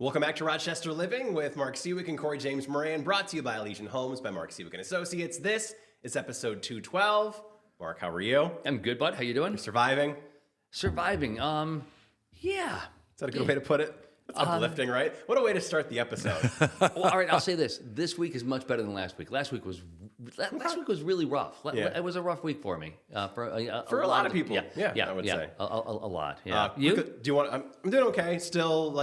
Welcome back to Rochester Living with Mark Siwiec and Corey James Moran, brought to you by Elysian Homes by Mark Siwiec and Associates. This is episode 212. Mark, how are you? I'm good, bud. How you doing? You're surviving? Surviving. Yeah. Is that a good way to put it? That's uplifting, right? What a way to start the episode. Well, all right. I'll say this: this week is much better than last week. Last week was really rough. Yeah. It was a rough week for me. For a lot of people. Yeah, I would say. A lot. Yeah. You? Do you want? I'm doing okay. Still,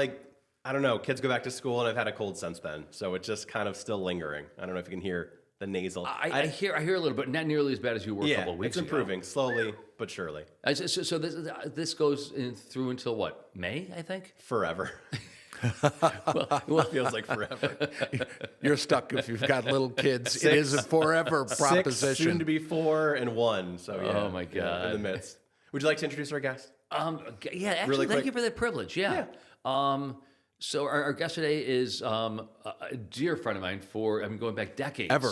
I don't know. Kids go back to school, and I've had a cold since then, so it's just kind of still lingering. I don't know if you can hear the nasal. I hear a little bit, not nearly as bad as you were a couple of weeks ago. It's improving slowly but surely. So this goes through until what? May, I think. Forever. Well, it feels like forever. You're stuck if you've got little kids. It is a forever proposition. 6, soon to be 4 and 1. So yeah. Oh my God. In the midst. Would you like to introduce our guest? Yeah. Actually, Really thank quick. you for that privilege. Yeah. So our guest today is a dear friend of mine going back decades. Ever.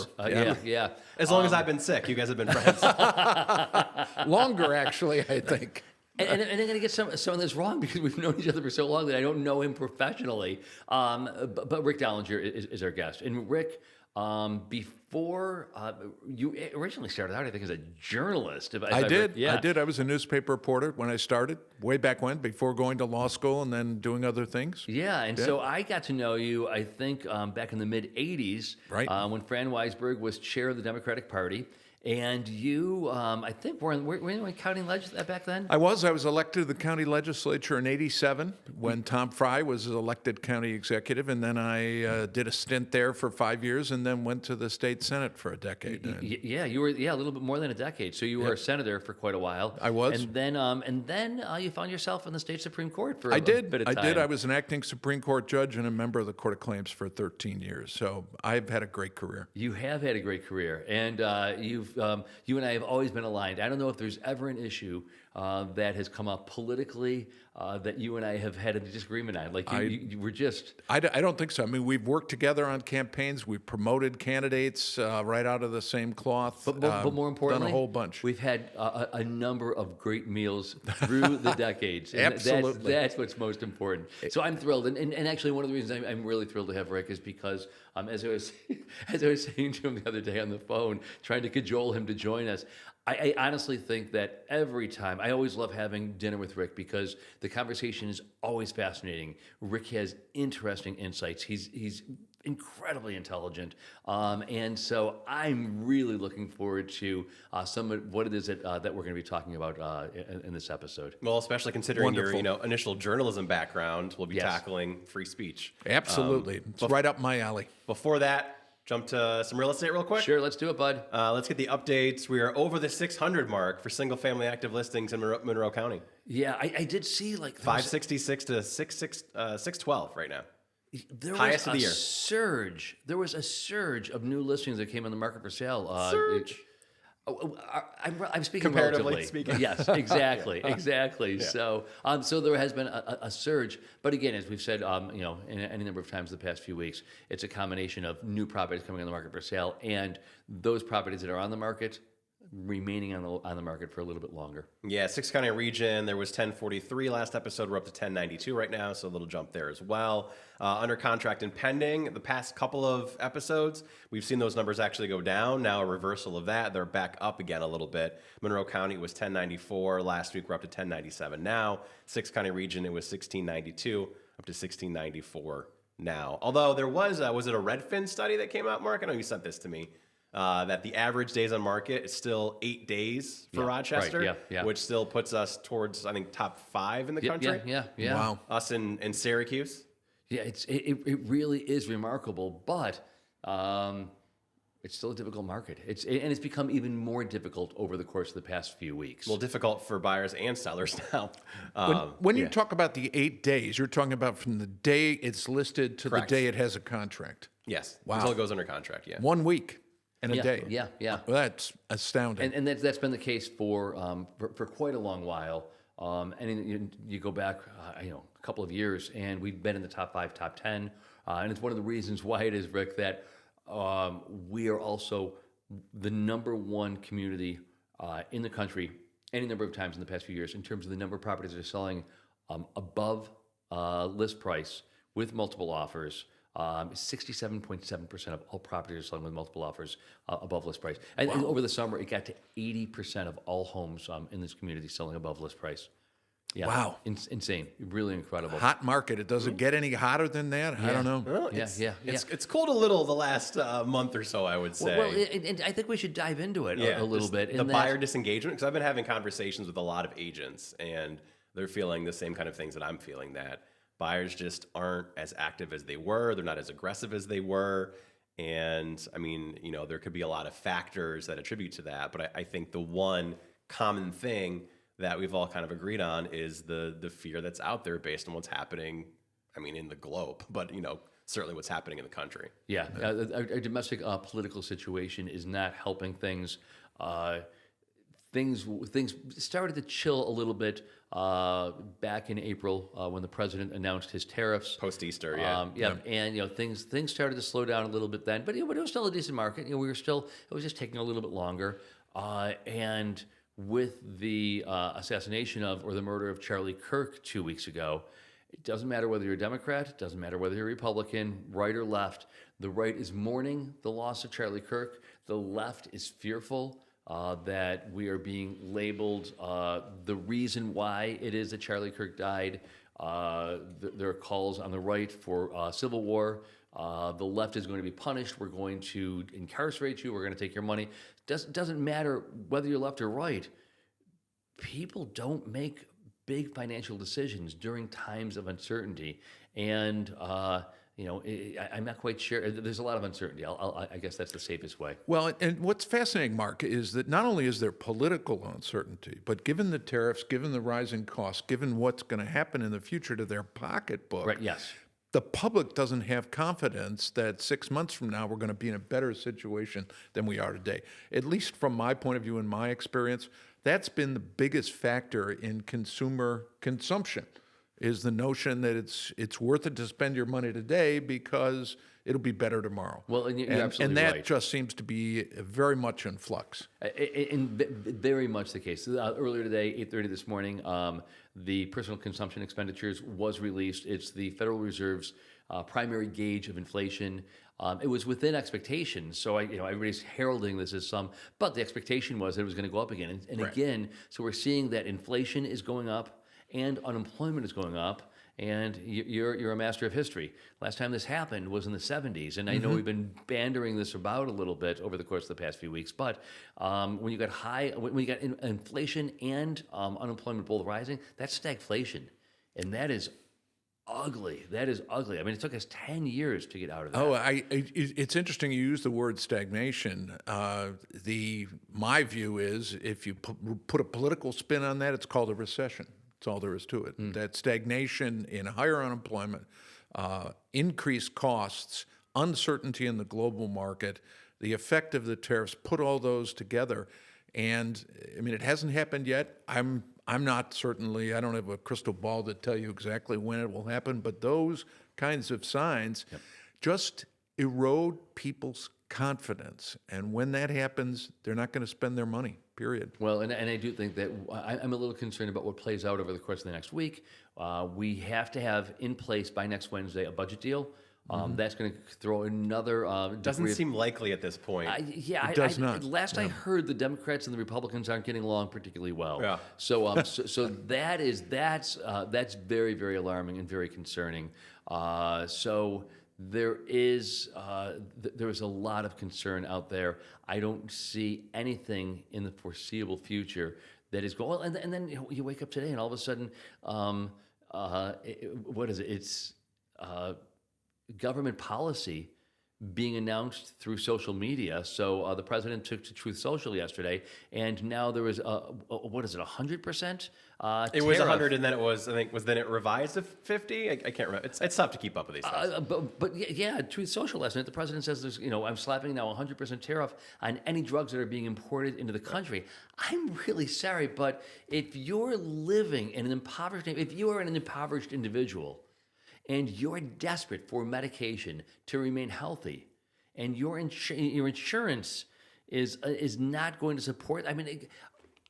Yeah. As long as I've been sick, you guys have been friends. Longer, actually, I think. And I'm going to get some of this wrong because we've known each other for so long that I don't know him professionally. But Rick Dollinger is our guest. And Rick, before you originally started out, I think, as a journalist. I did. I was a newspaper reporter when I started, way back when, before going to law school and then doing other things. Yeah, and so I got to know you, I think, back in the mid-'80s, right? When Fran Weisberg was chair of the Democratic Party. And you, I think, were you in county legislature back then? I was elected to the county legislature in '87 when Tom Fry was elected county executive, and then I did a stint there for 5 years, and then went to the state senate for a decade. Yeah, you were a little bit more than a decade. So you were a senator for quite a while. I was, and then you found yourself in the state Supreme Court for a bit of time. I did. I was an acting Supreme Court judge and a member of the Court of Claims for 13 years. So I've had a great career. You have had a great career, and you and I have always been aligned. I don't know if there's ever an issue that has come up politically that you and I have had a disagreement on. You were just... I don't think so. I mean, we've worked together on campaigns. We've promoted candidates right out of the same cloth. But more importantly, done a whole bunch. We've had a number of great meals through the decades. And Absolutely. That's what's most important. So I'm thrilled. And actually, one of the reasons I'm really thrilled to have Rick is because, as I was saying to him the other day on the phone, trying to cajole him to join us, I honestly think that every time, I always love having dinner with Rick because the conversation is always fascinating. Rick has interesting insights. He's incredibly intelligent. And so I'm really looking forward to some of what it is that we're going to be talking about in this episode. Well, especially considering your initial journalism background, we'll be tackling free speech. Absolutely. It's right up my alley. Before that, jump to some real estate real quick. Sure, let's do it, bud. Let's get the updates. We are over the 600 mark for single-family active listings in Monroe County. Yeah, I did see 566 to 612 right now. There Highest was of the year. Surge. There was a surge of new listings that came on the market for sale. Surge. I'm speaking Comparatively relatively. speaking. Yes, exactly, exactly. Yeah. So there has been a surge, but again, as we've said, any number of times the past few weeks, it's a combination of new properties coming on the market for sale and those properties that are on the market remaining on the market for a little bit longer. Yeah, 6 county region, there was 1043 last episode. We're up to 1092 right now, so a little jump there as well. Under contract and pending, the past couple of episodes, we've seen those numbers actually go down. Now a reversal of that, they're back up again a little bit. Monroe County was 1094. Last week we're up to 1097 now. 6 county region, it was 1692, up to 1694 now. Although there was it a Redfin study that came out, Mark? I know you sent this to me. That the average days on market is still 8 days for Rochester, right, which still puts us towards, I think, top 5 in the country. Yeah. Wow. Us in Syracuse. Yeah, it really is remarkable, but it's still a difficult market. It's become even more difficult over the course of the past few weeks. Well, difficult for buyers and sellers now. When you talk about the 8 days, you're talking about from the day it's listed to Correct. the day it has a contract. Yes. Wow. Until it goes under contract, yeah. 1 week and a day. Yeah. Well, that's astounding. And that's been the case for quite a long while. And you go back, a couple of years, and we've been in the top 5, top 10. And it's one of the reasons why it is, Rick, that we are also the number one community in the country any number of times in the past few years in terms of the number of properties that are selling above list price with multiple offers. 67.7% of all properties are selling with multiple offers above list price. And over the summer, it got to 80% of all homes in this community selling above list price. Yeah. Wow. Insane. Really incredible. Hot market. It doesn't get any hotter than that. I don't know. Well, it's cooled a little the last month or so, I would say. Well, and I think we should dive into it a little bit. The buyer disengagement, because I've been having conversations with a lot of agents, and they're feeling the same kind of things that I'm feeling, that buyers just aren't as active as they were. They're not as aggressive as they were. And I mean, there could be a lot of factors that attribute to that. But I think the one common thing that we've all kind of agreed on is the fear that's out there based on what's happening, I mean, in the globe, but, certainly what's happening in the country. Yeah. Our domestic political situation is not helping things. Things started to chill a little bit back in April when the president announced his tariffs. Post-Easter, and things started to slow down a little bit then, but it was still a decent market. It was just taking a little bit longer, and with the assassination or the murder of Charlie Kirk 2 weeks ago, it doesn't matter whether you're a Democrat, it doesn't matter whether you're a Republican, right or left. The right is mourning the loss of Charlie Kirk. The left is fearful that we are being labeled the reason why it is that Charlie Kirk died. There are calls on the right for civil war. The left is going to be punished. We're going to incarcerate you. We're going to take your money. Doesn't matter whether you're left or right. People don't make big financial decisions during times of uncertainty. And, I'm not quite sure. There's a lot of uncertainty. I guess that's the safest way. Well, and what's fascinating, Mark, is that not only is there political uncertainty, but given the tariffs, given the rising costs, given what's going to happen in the future to their pocketbook, Right, yes. the public doesn't have confidence that 6 months from now we're going to be in a better situation than we are today. At least from my point of view and my experience, that's been the biggest factor in consumer consumption, is the notion that it's worth it to spend your money today because it'll be better tomorrow. Well, and you're absolutely that right. just seems to be very much in flux. Very much the case. Earlier today, 8:30 this morning, the personal consumption expenditures was released. It's the Federal Reserve's primary gauge of inflation. It was within expectations, so everybody's heralding this as but the expectation was that it was going to go up again, and Right. again. So we're seeing that inflation is going up and unemployment is going up. And you're a master of history. Last time this happened was in the 70s, and I know we've been bandering this about a little bit over the course of the past few weeks. But when you got inflation and unemployment both rising, that's stagflation, and that is ugly. That is ugly. I mean, it took us 10 years to get out of that. It's interesting you use the word stagnation. My view is if you put a political spin on that, it's called a recession. That's all there is to it. That stagnation in higher unemployment, increased costs, uncertainty in the global market, the effect of the tariffs, put all those together. And I mean, it hasn't happened yet. I'm not certainly, I don't have a crystal ball to tell you exactly when it will happen, but those kinds of signs just erode people's confidence. And when that happens, they're not going to spend their money, period. Well, and I do think that I'm a little concerned about what plays out over the course of the next week. We have to have in place by next Wednesday a budget deal. That's going to throw another Doesn't seem likely at this point. It does not. Last I heard, the Democrats and the Republicans aren't getting along particularly well. Yeah. So, so that's very, very alarming and very concerning. So there is a lot of concern out there. I don't see anything in the foreseeable future that is going. Well, and then you wake up today and all of a sudden, what is it? It's government policy being announced through social media. So the president took to Truth Social yesterday, and now there was what is it, 100%? It was 100, and then it revised to 50. I can't remember. It's tough to keep up with these things. But yeah, Truth Social last night, the president says there's, I'm slapping now 100% tariff on any drugs that are being imported into the country. I'm really sorry, but if you're living in if you are an impoverished individual, and you're desperate for medication to remain healthy, and your insurance is not going to support. I mean,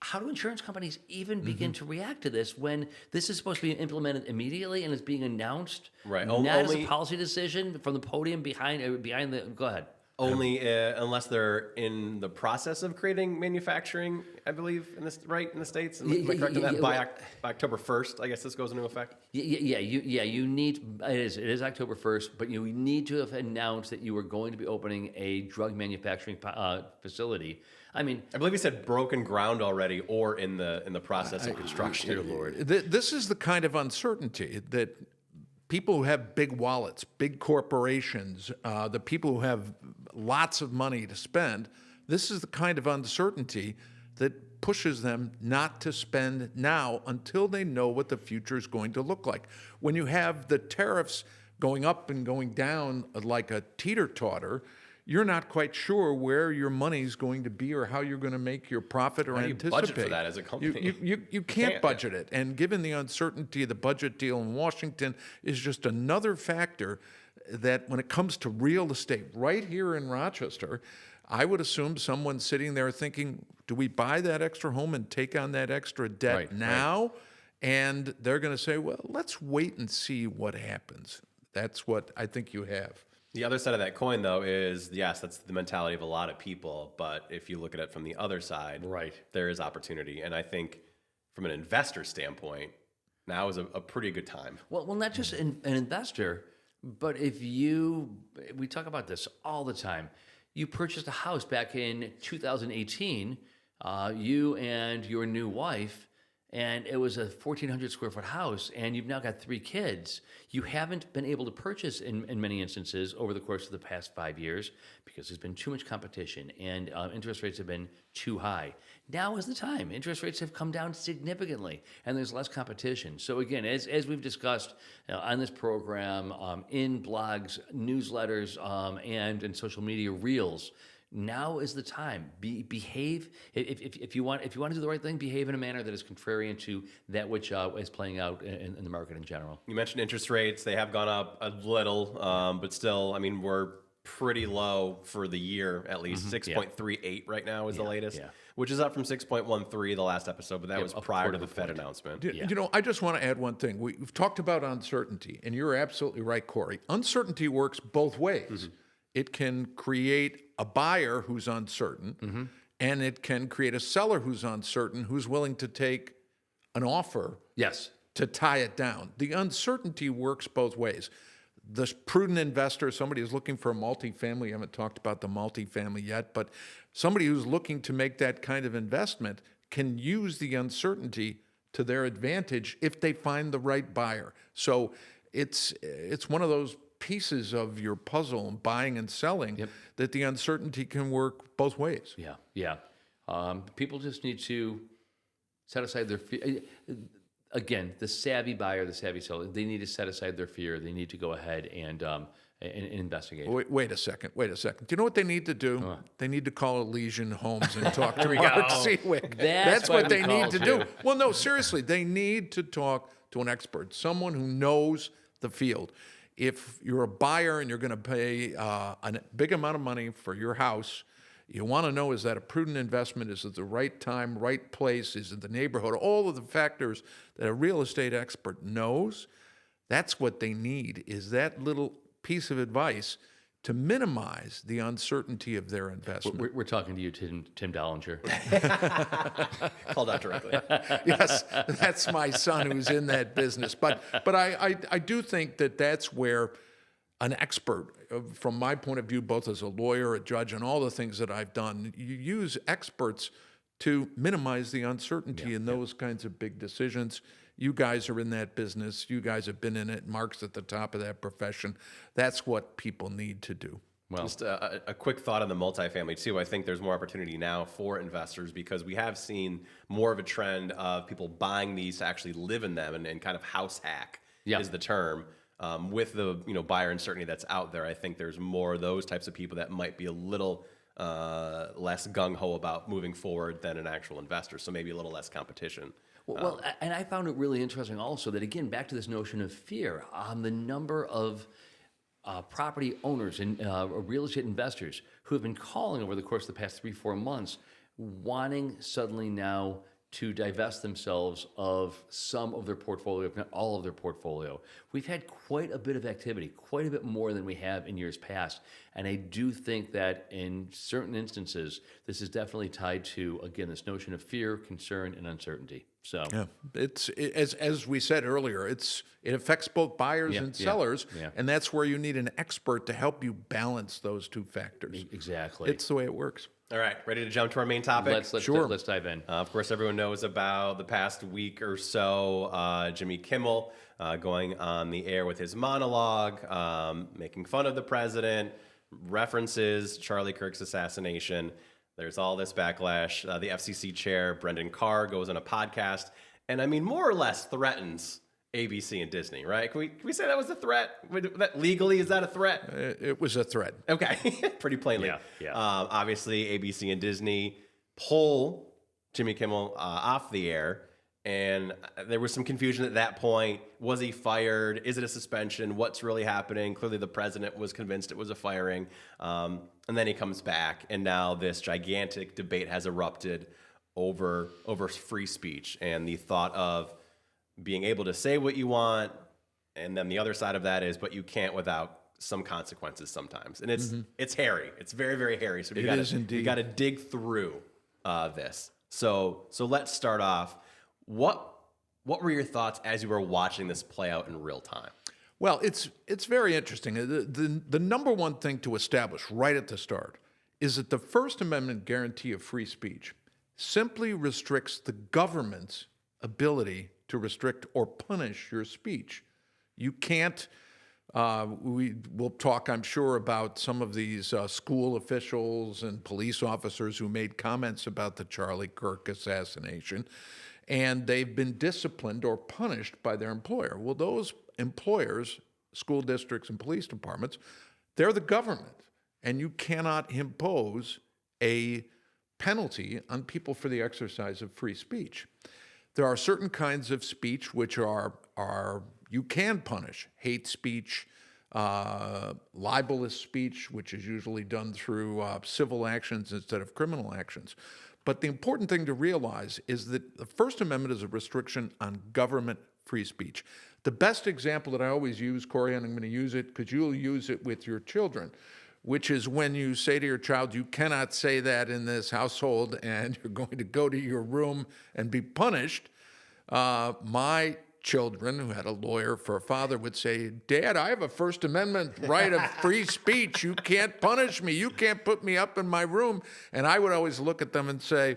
how do insurance companies even begin to react to this when this is supposed to be implemented immediately and it's being announced Right. not as a Only- policy decision from the podium behind the? Go ahead. Only unless they're in the process of creating manufacturing, I believe, in the States. Am I correct in that? By October 1st, I guess this goes into effect. You need it is October 1st, but you need to have announced that you were going to be opening a drug manufacturing facility. I mean, I believe he said broken ground already, or in the process of construction. dear Lord. This is the kind of uncertainty that people who have big wallets, big corporations, the people who have lots of money to spend, this is the kind of uncertainty that pushes them not to spend now until they know what the future is going to look like. When you have the tariffs going up and going down like a teeter-totter, you're not quite sure where your money's going to be or how you're going to make your profit or How do you anticipate. budget for that as a company? You can't budget it. And given the uncertainty of the budget deal in Washington is just another factor that when it comes to real estate right here in Rochester, I would assume someone's sitting there thinking, do we buy that extra home and take on that extra debt now? And they're going to say, well, let's wait and see what happens. That's what I think you have. The other side of that coin, though, is yes, that's the mentality of a lot of people. But if you look at it from the other side, there is opportunity. And I think from an investor standpoint, now is a pretty good time. Well, not just an investor, but we talk about this all the time. You purchased a house back in 2018, you and your new wife, and it was a 1,400 square foot house, and you've now got 3 kids. You haven't been able to purchase in many instances over the course of the past 5 years because there's been too much competition and interest rates have been too high. Now is the time. Interest rates have come down significantly, and there's less competition. So again, as we've discussed on this program, in blogs, newsletters, and in social media reels, now is the time. Behave. If you want to do the right thing, behave in a manner that is contrarian to that which is playing out in the market in general. You mentioned interest rates; they have gone up a little, but still, I mean, we're pretty low for the year at least. 6.38 right now is the latest, which is up from 6.13 the last episode, but that was prior to the Fed announcement. You know, I just want to add one thing. We've talked about uncertainty, and you're absolutely right, Corey. Uncertainty works both ways. It can create a buyer who's uncertain, and it can create a seller who's uncertain, who's willing to take an offer to tie it down. The uncertainty works both ways. The prudent investor, somebody who's looking for a multifamily, I haven't talked about the multifamily yet, but somebody who's looking to make that kind of investment can use the uncertainty to their advantage if they find the right buyer. So it's one of those pieces of your puzzle, buying and selling, that the uncertainty can work both ways. People just need to set aside their fear. Again, the savvy buyer, the savvy seller, they need to set aside their fear. They need to go ahead and investigate. Wait a second. Do you know what they need to do? They need to call Elysian Homes and talk to Mark Siwiec. That's what they need called to do. Well, no, seriously, they need to talk to an expert, someone who knows the field. If you're a buyer and you're going to pay a big amount of money for your house, you want to know, is that a prudent investment? Is it the right time, right place? Is it the neighborhood? All of the factors that a real estate expert knows, that's what they need, is that little piece of advice to minimize the uncertainty of their investment. We're talking to you, Tim Dollinger. Called out directly. Yes, that's my son who's in that business. But I do think that that's where an expert, from my point of view, both as a lawyer, a judge, and all the things that I've done, you use experts to minimize the uncertainty in those kinds of big decisions. You guys are in that business. You guys have been in it. Mark's at the top of that profession. That's what people need to do. Well, just a quick thought on the multifamily too. I think there's more opportunity now for investors because we have seen more of a trend of people buying these to actually live in them and kind of house hack is the term. With the buyer uncertainty that's out there, I think there's more of those types of people that might be a little less gung-ho about moving forward than an actual investor. So maybe a little less competition. Well, and I found it really interesting also that, again, back to this notion of fear, the number of property owners and real estate investors who have been calling over the course of the past 3-4 months wanting suddenly now to divest themselves of some of their portfolio, if not all of their portfolio. We've had quite a bit of activity, quite a bit more than we have in years past. And I do think that in certain instances, this is definitely tied to, again, this notion of fear, concern, and uncertainty. So Yeah, as we said earlier, it affects both buyers and sellers, and that's where you need an expert to help you balance those two factors. Exactly. It's the way it works. All right, ready to jump to our main topic? Let's dive in. Of course, everyone knows about the past week or so, Jimmy Kimmel going on the air with his monologue, making fun of the president, references Charlie Kirk's assassination. There's all this backlash. The FCC chair, Brendan Carr, goes on a podcast and, I mean, more or less threatens ABC and Disney, right? Can we say that was a threat? Legally, is that a threat? It was a threat. Okay, pretty plainly. Yeah. Obviously, ABC and Disney pull Jimmy Kimmel off the air, and there was some confusion at that point. Was he fired? Is it a suspension? What's really happening? Clearly, the president was convinced it was a firing, and then he comes back, and now this gigantic debate has erupted over free speech and the thought of being able to say what you want, and then the other side of that is, but you can't without some consequences sometimes, and it's hairy. It's very, very hairy. So we got to dig through this. So let's start off. What were your thoughts as you were watching this play out in real time? Well, it's very interesting. The number one thing to establish right at the start is that the First Amendment guarantee of free speech simply restricts the government's ability to restrict or punish your speech. You can't, we'll talk, I'm sure, about some of these school officials and police officers who made comments about the Charlie Kirk assassination, and they've been disciplined or punished by their employer. Well, those employers, school districts and police departments, they're the government, and you cannot impose a penalty on people for the exercise of free speech. There are certain kinds of speech which are you can punish: hate speech, libelous speech, which is usually done through civil actions instead of criminal actions. But the important thing to realize is that the First Amendment is a restriction on government free speech. The best example that I always use, Corey, and I'm going to use it because you'll use it with your children, which is when you say to your child, you cannot say that in this household and you're going to go to your room and be punished. My children, who had a lawyer for a father, would say, Dad, I have a First Amendment right of free speech. You can't punish me. You can't put me up in my room. And I would always look at them and say,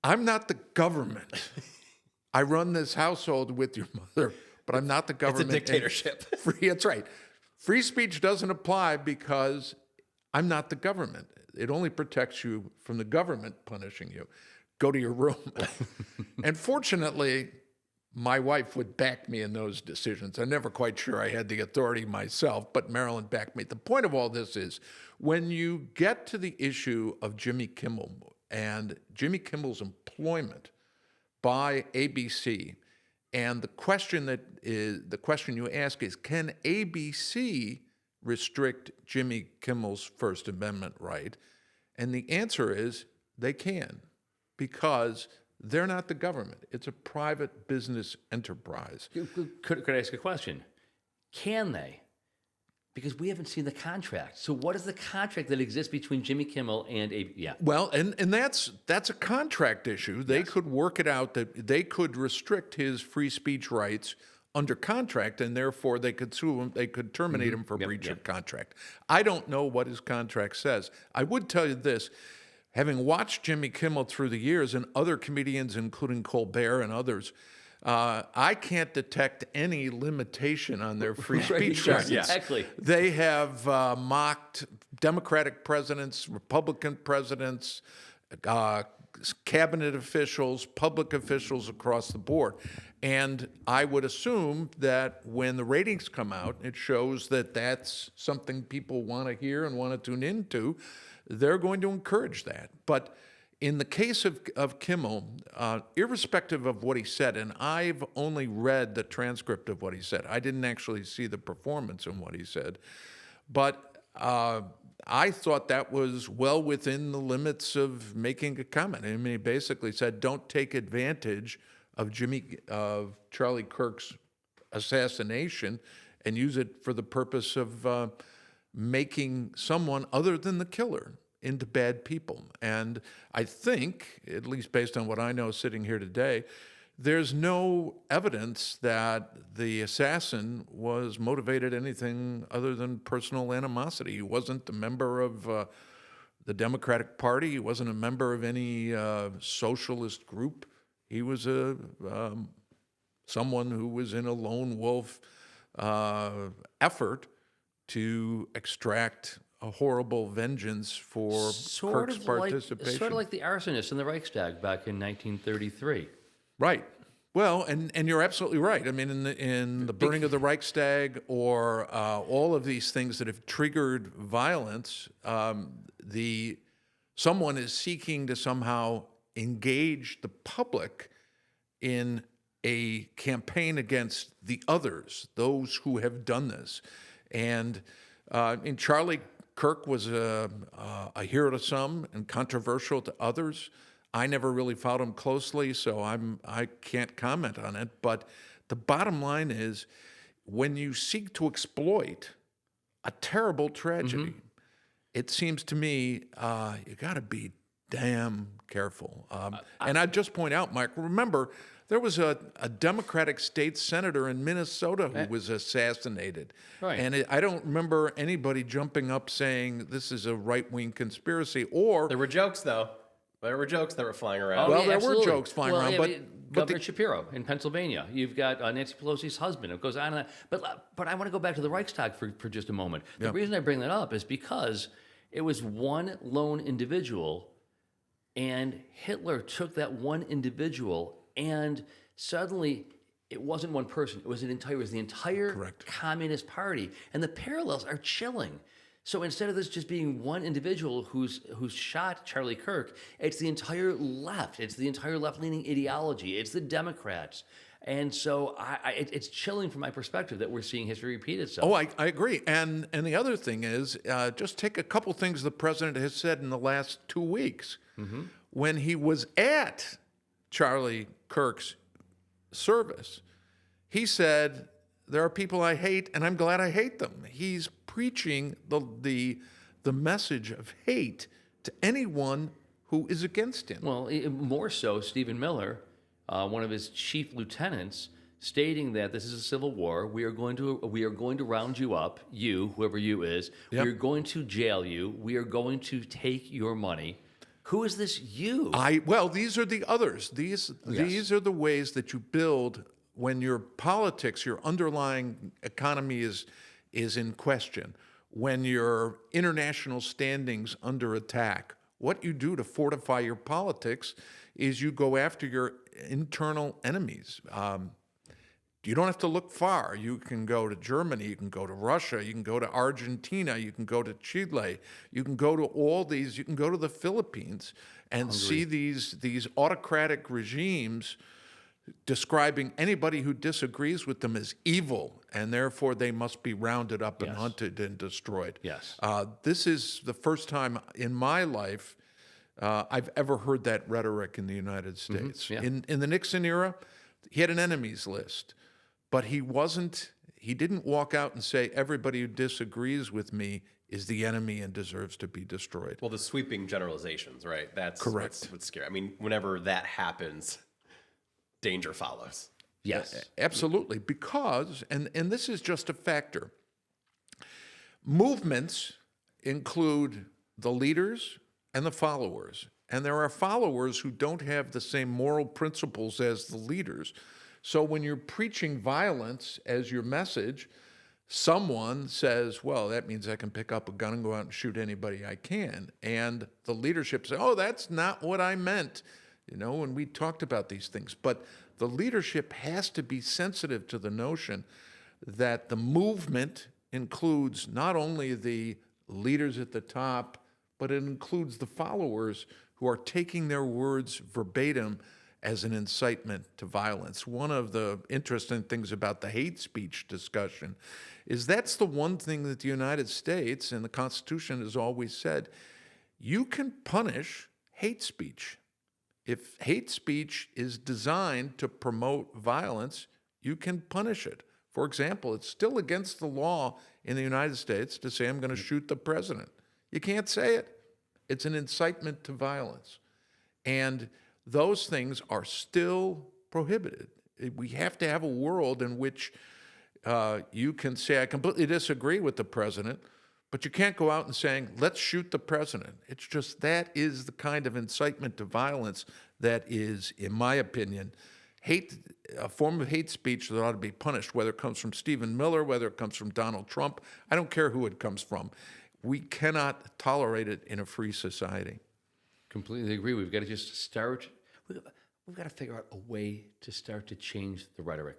I'm not the government. I run this household with your mother, but I'm not the government. It's a dictatorship. That's right. Free speech doesn't apply because I'm not the government. It only protects you from the government punishing you. Go to your room. And fortunately, my wife would back me in those decisions. I'm never quite sure I had the authority myself, but Marilyn backed me. The point of all this is when you get to the issue of Jimmy Kimmel and Jimmy Kimmel's employment by ABC, and the question you ask is, can ABC restrict Jimmy Kimmel's First Amendment right? And the answer is they can, because they're not the government. It's a private business enterprise. Could I ask a question? Can they? Because we haven't seen the contract. So what is the contract that exists between Jimmy Kimmel and ABC? Yeah. Well, and that's a contract issue. They could work it out that they could restrict his free speech rights under contract, and therefore they could sue him. They could terminate him for breach of contract. I don't know what his contract says. I would tell you this. Having watched Jimmy Kimmel through the years and other comedians, including Colbert and others, I can't detect any limitation on their free speech rights. Exactly. They have mocked Democratic presidents, Republican presidents, cabinet officials, public officials across the board. And I would assume that when the ratings come out, it shows that that's something people want to hear and want to tune into. They're going to encourage that. But in the case of Kimmel, irrespective of what he said, and I've only read the transcript of what he said. I didn't actually see the performance in what he said. But I thought that was well within the limits of making a comment. I mean, he basically said, "Don't take advantage of Charlie Kirk's assassination and use it for the purpose of making someone other than the killer into bad people." And I think, at least based on what I know sitting here today, there's no evidence that the assassin was motivated anything other than personal animosity. He wasn't a member of the Democratic Party. He wasn't a member of any socialist group. He was someone who was in a lone wolf effort to extract a horrible vengeance for Kirk's participation. Sort of like the arsonists in the Reichstag back in 1933. Right. Well, and you're absolutely right. I mean, in the burning of the Reichstag or all of these things that have triggered violence, someone is seeking to somehow engage the public in a campaign against the others, those who have done this. And Charlie Kirk was a hero to some and controversial to others. I never really followed him closely, so I can't comment on it. But the bottom line is, when you seek to exploit a terrible tragedy, it seems to me you got to be damn careful. And I'd just point out, Mike, remember, there was a Democratic state senator in Minnesota who was assassinated. Right. And I don't remember anybody jumping up saying this is a right-wing conspiracy, or... There were jokes, though. There were jokes that were flying around. Well, there absolutely. were jokes flying around, but Governor Shapiro in Pennsylvania. You've got Nancy Pelosi's husband. It goes on and on. But I want to go back to the Reichstag for just a moment. The reason I bring that up is because it was one lone individual, and Hitler took that one individual, and suddenly it wasn't one person. It was the entire Correct. Communist Party, and the parallels are chilling. So instead of this just being one individual who's shot Charlie Kirk, it's the entire left. It's the entire left-leaning ideology. It's the Democrats. And so it's chilling from my perspective that we're seeing history repeat itself. Oh, I agree. And the other thing is, just take a couple things the president has said in the last 2 weeks. When he was at Charlie Kirk's service, he said, "There are people I hate, and I'm glad I hate them." He's preaching the message of hate to anyone who is against him. Well, more so, Stephen Miller, one of his chief lieutenants, stating that this is a civil war. We are going to round you up, you, whoever you is. Yep. We are going to jail you. We are going to take your money. Who is this you? Well, these are the others. These are the ways that you build when your politics, your underlying economy is in question, when your international standing's under attack. What you do to fortify your politics is you go after your internal enemies. You don't have to look far. You can go to Germany, you can go to Russia, you can go to Argentina, you can go to Chile, you can go to all these, you can go to the Philippines and see these autocratic regimes describing anybody who disagrees with them as evil, and therefore they must be rounded up and hunted and destroyed. Yes. This is the first time in my life I've ever heard that rhetoric in the United States. Yeah. In the Nixon era, he had an enemies list, but he didn't walk out and say, everybody who disagrees with me is the enemy and deserves to be destroyed. Well, the sweeping generalizations, right? That's Correct. what's scary. I mean, whenever that happens, danger follows. Yes. Absolutely, because, and this is just a factor, movements include the leaders and the followers. And there are followers who don't have the same moral principles as the leaders. So when you're preaching violence as your message, someone says, well, that means I can pick up a gun and go out and shoot anybody I can. And the leadership says, oh, that's not what I meant. And we talked about these things. But the leadership has to be sensitive to the notion that the movement includes not only the leaders at the top, but it includes the followers who are taking their words verbatim as an incitement to violence. One of the interesting things about the hate speech discussion is that's the one thing that the United States and the Constitution has always said. You can punish hate speech. If hate speech is designed to promote violence, you can punish it. For example, it's still against the law in the United States to say, I'm going to shoot the president. You can't say it. It's an incitement to violence. And those things are still prohibited. We have to have a world in which you can say, I completely disagree with the president, but you can't go out and saying, let's shoot the president. It's just that is the kind of incitement to violence that is, in my opinion, a form of hate speech that ought to be punished, whether it comes from Stephen Miller, whether it comes from Donald Trump. I don't care who it comes from. We cannot tolerate it in a free society. Completely agree. We've got to just start. We've got to figure out a way to start to change the rhetoric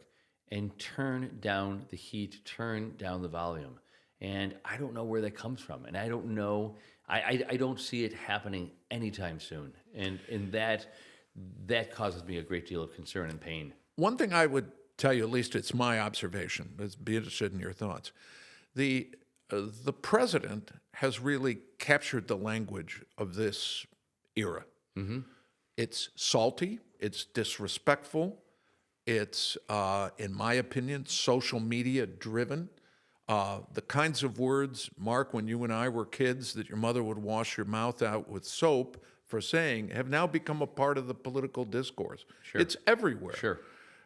and turn down the heat, turn down the volume. And I don't know where that comes from. And I don't know, I don't see it happening anytime soon. And that causes me a great deal of concern and pain. One thing I would tell you, at least it's my observation, but be interested in your thoughts. The president has really captured the language of this era. Mm-hmm. It's salty, it's disrespectful, it's, in my opinion, social media driven. The kinds of words, Mark, when you and I were kids, that your mother would wash your mouth out with soap for saying, have now become a part of the political discourse. Sure. It's everywhere. Sure.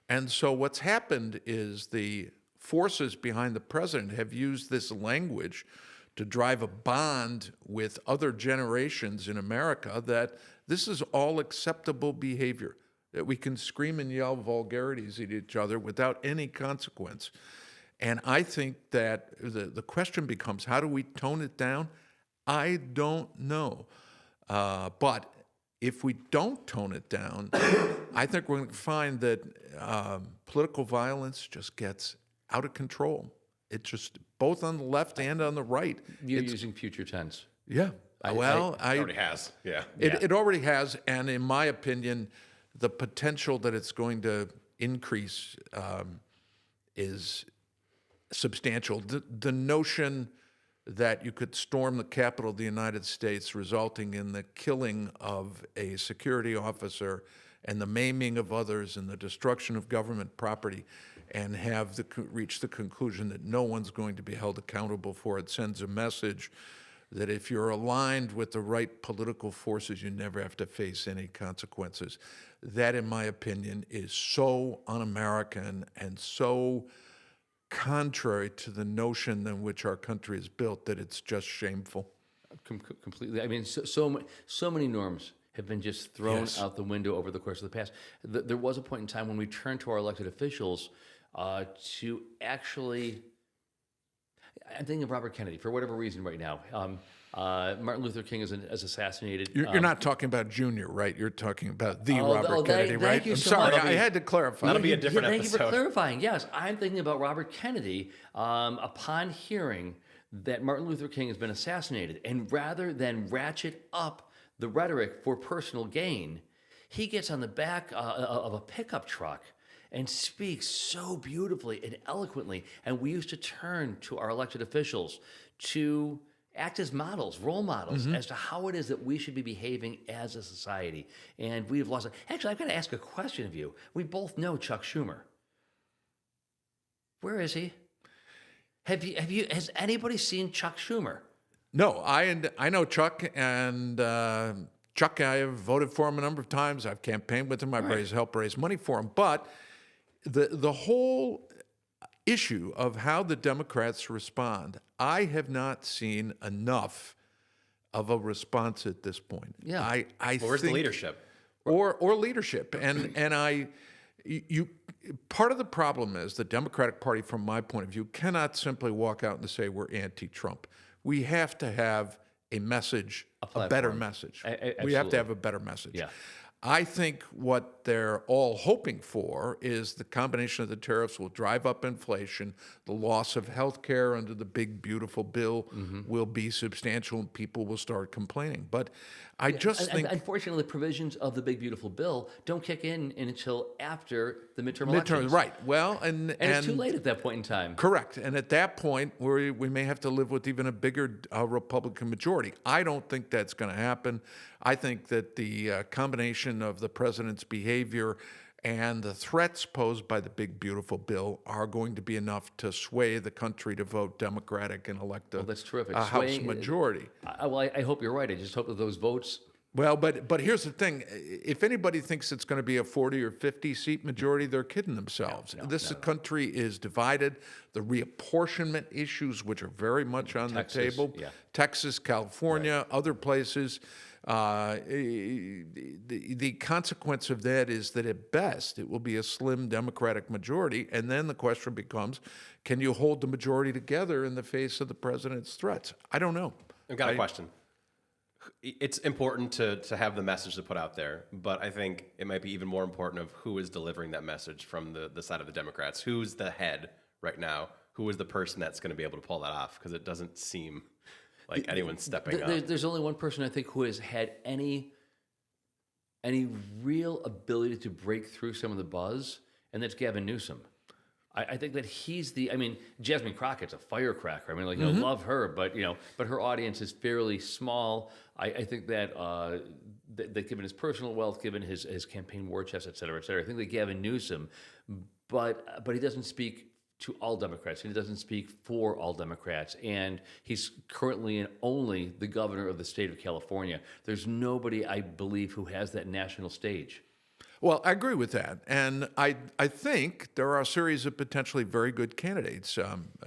And so what's happened is the forces behind the president have used this language to drive a bond with other generations in America that this is all acceptable behavior, that we can scream and yell vulgarities at each other without any consequence. And I think that the question becomes, how do we tone it down? I don't know. But if we don't tone it down, I think we're going to find that political violence just gets out of control. It just, both on the left and on the right. You're using future tense. Yeah. It already has. Yeah. It already has. And in my opinion, the potential that it's going to increase is substantial. The notion that you could storm the Capitol of the United States, resulting in the killing of a security officer and the maiming of others and the destruction of government property, and reach the conclusion that no one's going to be held accountable for it, sends a message that if you're aligned with the right political forces, you never have to face any consequences. That, in my opinion, is so un-American and so contrary to the notion in which our country is built that it's just shameful. Completely. I mean, so many norms have been just thrown out the window over the course of the past. There was a point in time when we turned to our elected officials to actually, I'm thinking of Robert Kennedy for whatever reason right now. Martin Luther King is assassinated. You're not talking about Junior, right? You're talking about Robert Kennedy, right? Thank you I'm so sorry, much. I had to clarify. That'll be a different Thank episode. you for clarifying. Yes, I'm thinking about Robert Kennedy upon hearing that Martin Luther King has been assassinated. And rather than ratchet up the rhetoric for personal gain, he gets on the back of a pickup truck and speaks so beautifully and eloquently. And we used to turn to our elected officials to act as models, role models, as to how it is that we should be behaving as a society. And we've lost it. Actually, I've got to ask a question of you. We both know Chuck Schumer. Where is he? Has anybody seen Chuck Schumer? No, I know Chuck, and Chuck, I have voted for him a number of times. I've campaigned with him. I've helped raise money for him. But the whole issue of how the Democrats respond, I have not seen enough of a response at this point. Yeah. Where's the leadership? Or leadership. And part of the problem is the Democratic Party, from my point of view, cannot simply walk out and say we're anti-Trump. We have to have a message, a better message. We have to have a better message. Yeah. I think what they're all hoping for is the combination of the tariffs will drive up inflation. The loss of health care under the big, beautiful bill will be substantial, and people will start complaining. But I just think... Unfortunately, the provisions of the big, beautiful bill don't kick in until after the midterm elections. Right. Well, and it's too late at that point in time. Correct. And at that point, we may have to live with even a bigger Republican majority. I don't think that's going to happen. I think that the combination of the president's behavior and the threats posed by the big, beautiful bill are going to be enough to sway the country to vote Democratic and elect That's terrific. a House majority. I hope you're right. I just hope that those votes... Well, but here's the thing. If anybody thinks it's going to be a 40 or 50 seat majority, they're kidding themselves. This country is divided. The reapportionment issues, which are very much on the table, Texas, California, other places, the consequence of that is that at best it will be a slim Democratic majority. And then the question becomes, can you hold the majority together in the face of the president's threats? I don't know. I've got a question. It's important to have the message to put out there, but I think it might be even more important of who is delivering that message from the side of the Democrats. Who's the head right now? Who is the person that's going to be able to pull that off? Because it doesn't seem like anyone's stepping up. There's only one person I think who has had any real ability to break through some of the buzz, and that's Gavin Newsom. I think that he's Jasmine Crockett's a firecracker. I mean, love her, but her audience is fairly small. I think that given his personal wealth, given his campaign war chest, et cetera, I think that Gavin Newsom, but he doesn't speak to all Democrats, and he doesn't speak for all Democrats, and he's currently and only the governor of the state of California. There's nobody, I believe, who has that national stage. Well, I agree with that. And I think there are a series of potentially very good candidates.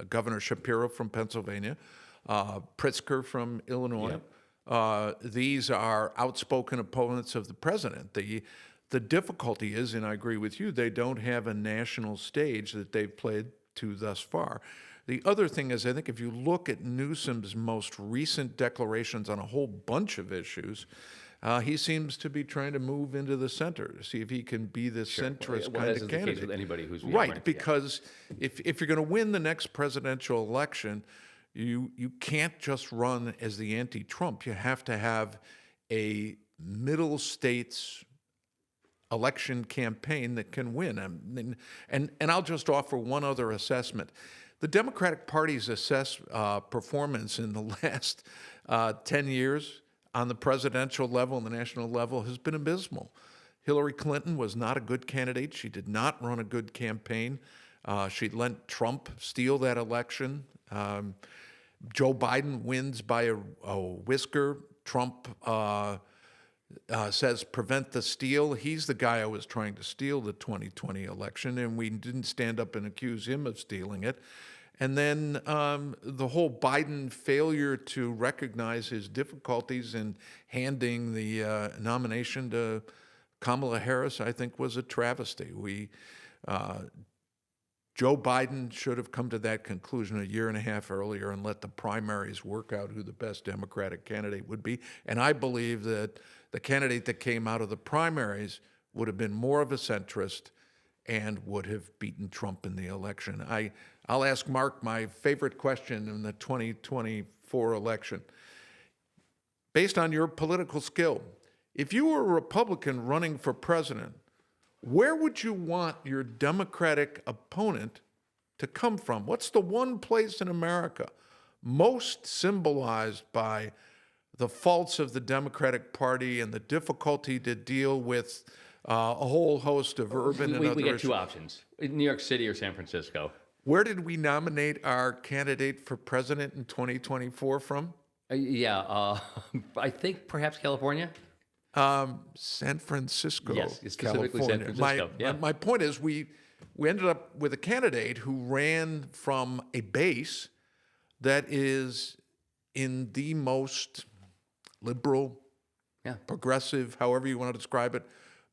Governor Shapiro from Pennsylvania, Pritzker from Illinois. These are outspoken opponents of the president. The difficulty is, and I agree with you, they don't have a national stage that they've played to thus far. The other thing is, I think if you look at Newsom's most recent declarations on a whole bunch of issues, he seems to be trying to move into the center to see if he can be the centrist kind of candidate. The case with anybody who's right, because if you're going to win the next presidential election, you can't just run as the anti-Trump. You have to have a middle states election campaign that can win. And I'll just offer one other assessment. The Democratic Party's performance in the last 10 years on the presidential level and the national level has been abysmal. Hillary Clinton was not a good candidate. She did not run a good campaign. She let Trump steal that election. Joe Biden wins by a whisker. Trump says, prevent the steal. He's the guy who was trying to steal the 2020 election, and we didn't stand up and accuse him of stealing it. And then the whole Biden failure to recognize his difficulties in handing the nomination to Kamala Harris, I think, was a travesty. Joe Biden should have come to that conclusion a year and a half earlier and let the primaries work out who the best Democratic candidate would be. And I believe that the candidate that came out of the primaries would have been more of a centrist and would have beaten Trump in the election. I'll ask Mark my favorite question in the 2024 election. Based on your political skill, if you were a Republican running for president, where would you want your Democratic opponent to come from? What's the one place in America most symbolized by the faults of the Democratic Party and the difficulty to deal with a whole host of urban and other We got issues? two options, New York City or San Francisco. Where did we nominate our candidate for president in 2024 from? I think perhaps California. San Francisco, Yes, specifically California. San Francisco. My point is we ended up with a candidate who ran from a base that is in the most liberal, progressive, however you want to describe it,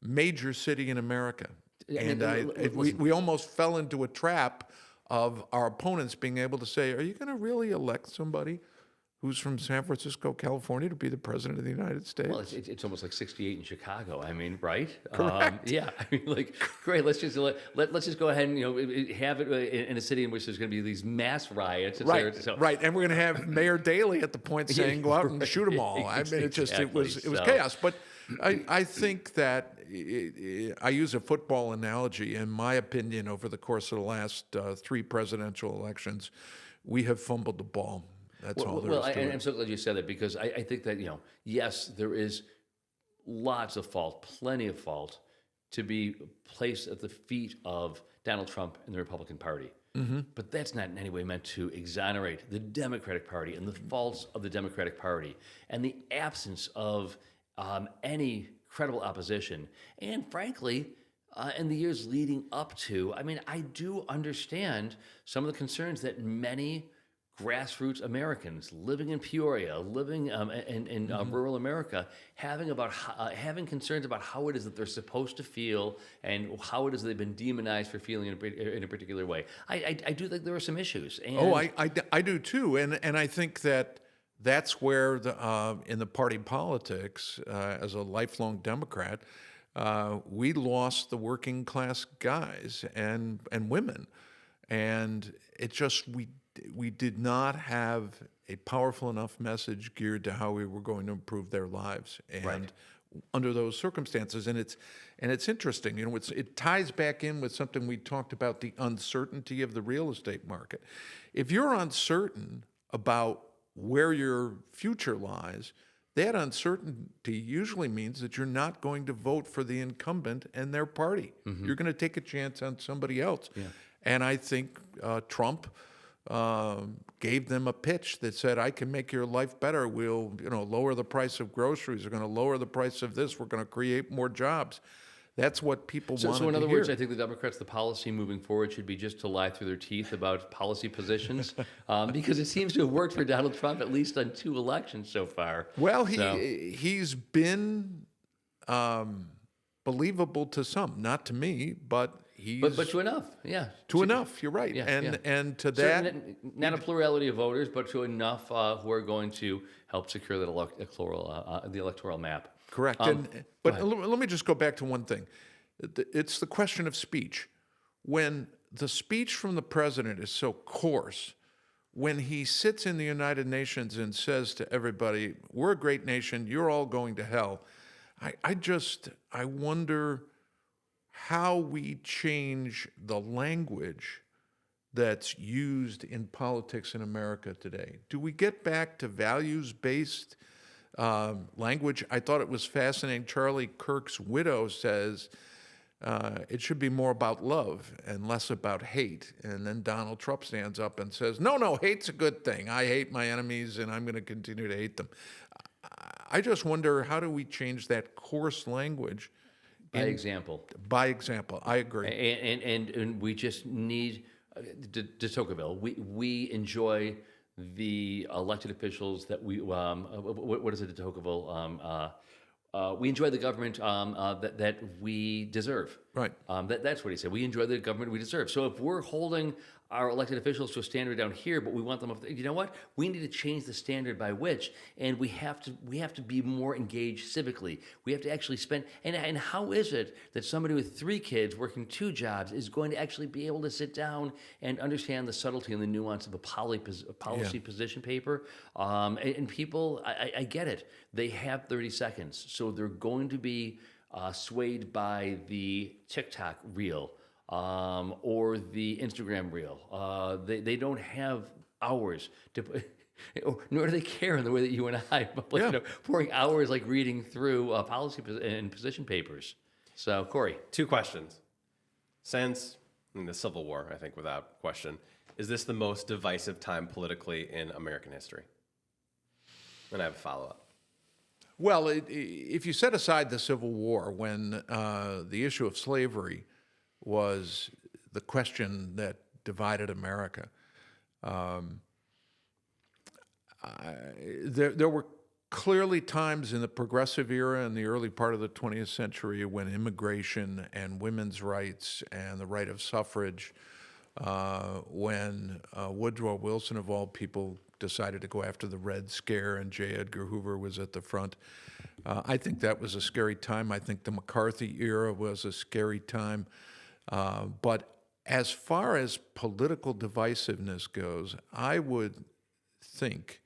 major city in America. We almost fell into a trap of our opponents being able to say, are you going to really elect somebody who's from San Francisco, California, to be the president of the United States. Well, it's almost like 68 in Chicago. I mean, right? Correct. Yeah. I mean, like, great. Let's just let's just go ahead and have it in a city in which there's going to be these mass riots. Et cetera, so. Right, and we're going to have Mayor Daley at the point saying, "Go out and shoot them all." I mean, it was chaos. But I think that I use a football analogy. In my opinion, over the course of the last 3 presidential elections, we have fumbled the ball. That's all there is to it. I'm so glad you said that, because I think that, yes, there is lots of fault, plenty of fault, to be placed at the feet of Donald Trump and the Republican Party. Mm-hmm. But that's not in any way meant to exonerate the Democratic Party and the faults of the Democratic Party and the absence of any credible opposition. And frankly, in the years leading up to, I mean, I do understand some of the concerns that many grassroots Americans living in Peoria, living in rural America, having concerns about how it is that they're supposed to feel and how it is they've been demonized for feeling in a particular way. I do think there are some issues. And I do too, and I think that's where in the party politics, as a lifelong Democrat, we lost the working class guys and women, and it just we did not have a powerful enough message geared to how we were going to improve their lives, and under those circumstances, and it's interesting, it ties back in with something we talked about, the uncertainty of the real estate market. If you're uncertain about where your future lies, that uncertainty usually means that you're not going to vote for the incumbent and their party. Mm-hmm. You're going to take a chance on somebody else. Yeah. And I think Trump gave them a pitch that said, I can make your life better. We'll lower the price of groceries. We're going to lower the price of this. We're going to create more jobs. That's what people want to hear. So in other words, I think the Democrats, the policy moving forward should be just to lie through their teeth about policy positions, because it seems to have worked for Donald Trump at least on 2 elections so far. Well, he's been believable to some, not to me, but but to enough, yeah. To enough, you're right. Yeah, and to that, not a plurality of voters, but to enough who are going to help secure that the electoral map. Correct. But let me just go back to one thing. It's the question of speech. When the speech from the president is so coarse, when he sits in the United Nations and says to everybody, we're a great nation, you're all going to hell, I wonder how we change the language that's used in politics in America today. Do we get back to values-based language? I thought it was fascinating. Charlie Kirk's widow says it should be more about love and less about hate. And then Donald Trump stands up and says, no, hate's a good thing. I hate my enemies and I'm going to continue to hate them. I just wonder, how do we change that coarse language? By example. By example, I agree. And we just need de Tocqueville. We enjoy the elected officials that we what is it, de Tocqueville? We enjoy the government that we deserve. Right. That's what he said. We enjoy the government we deserve. So if we're holding our elected officials to a standard down here, but we want them up there, you know what? We need to change the standard by which, and we have to be more engaged civically. We have to actually spend. And how is it that somebody with 3 kids working 2 jobs is going to actually be able to sit down and understand the subtlety and the nuance of a policy position paper? And people, I get it. They have 30 seconds, so they're going to be swayed by the TikTok reel or the Instagram reel. They don't have hours to, nor do they care in the way that you and I, pouring hours like reading through policy and position papers. So, Corey. 2 questions. Since the Civil War, I think without question, is this the most divisive time politically in American history? And I have a follow-up. Well, if you set aside the Civil War, when the issue of slavery was the question that divided America, there were clearly times in the progressive era in the early part of the 20th century when immigration and women's rights and the right of suffrage, when Woodrow Wilson, of all people, decided to go after the Red Scare, and J. Edgar Hoover was at the front. I think that was a scary time. I think the McCarthy era was a scary time. But as far as political divisiveness goes, I would think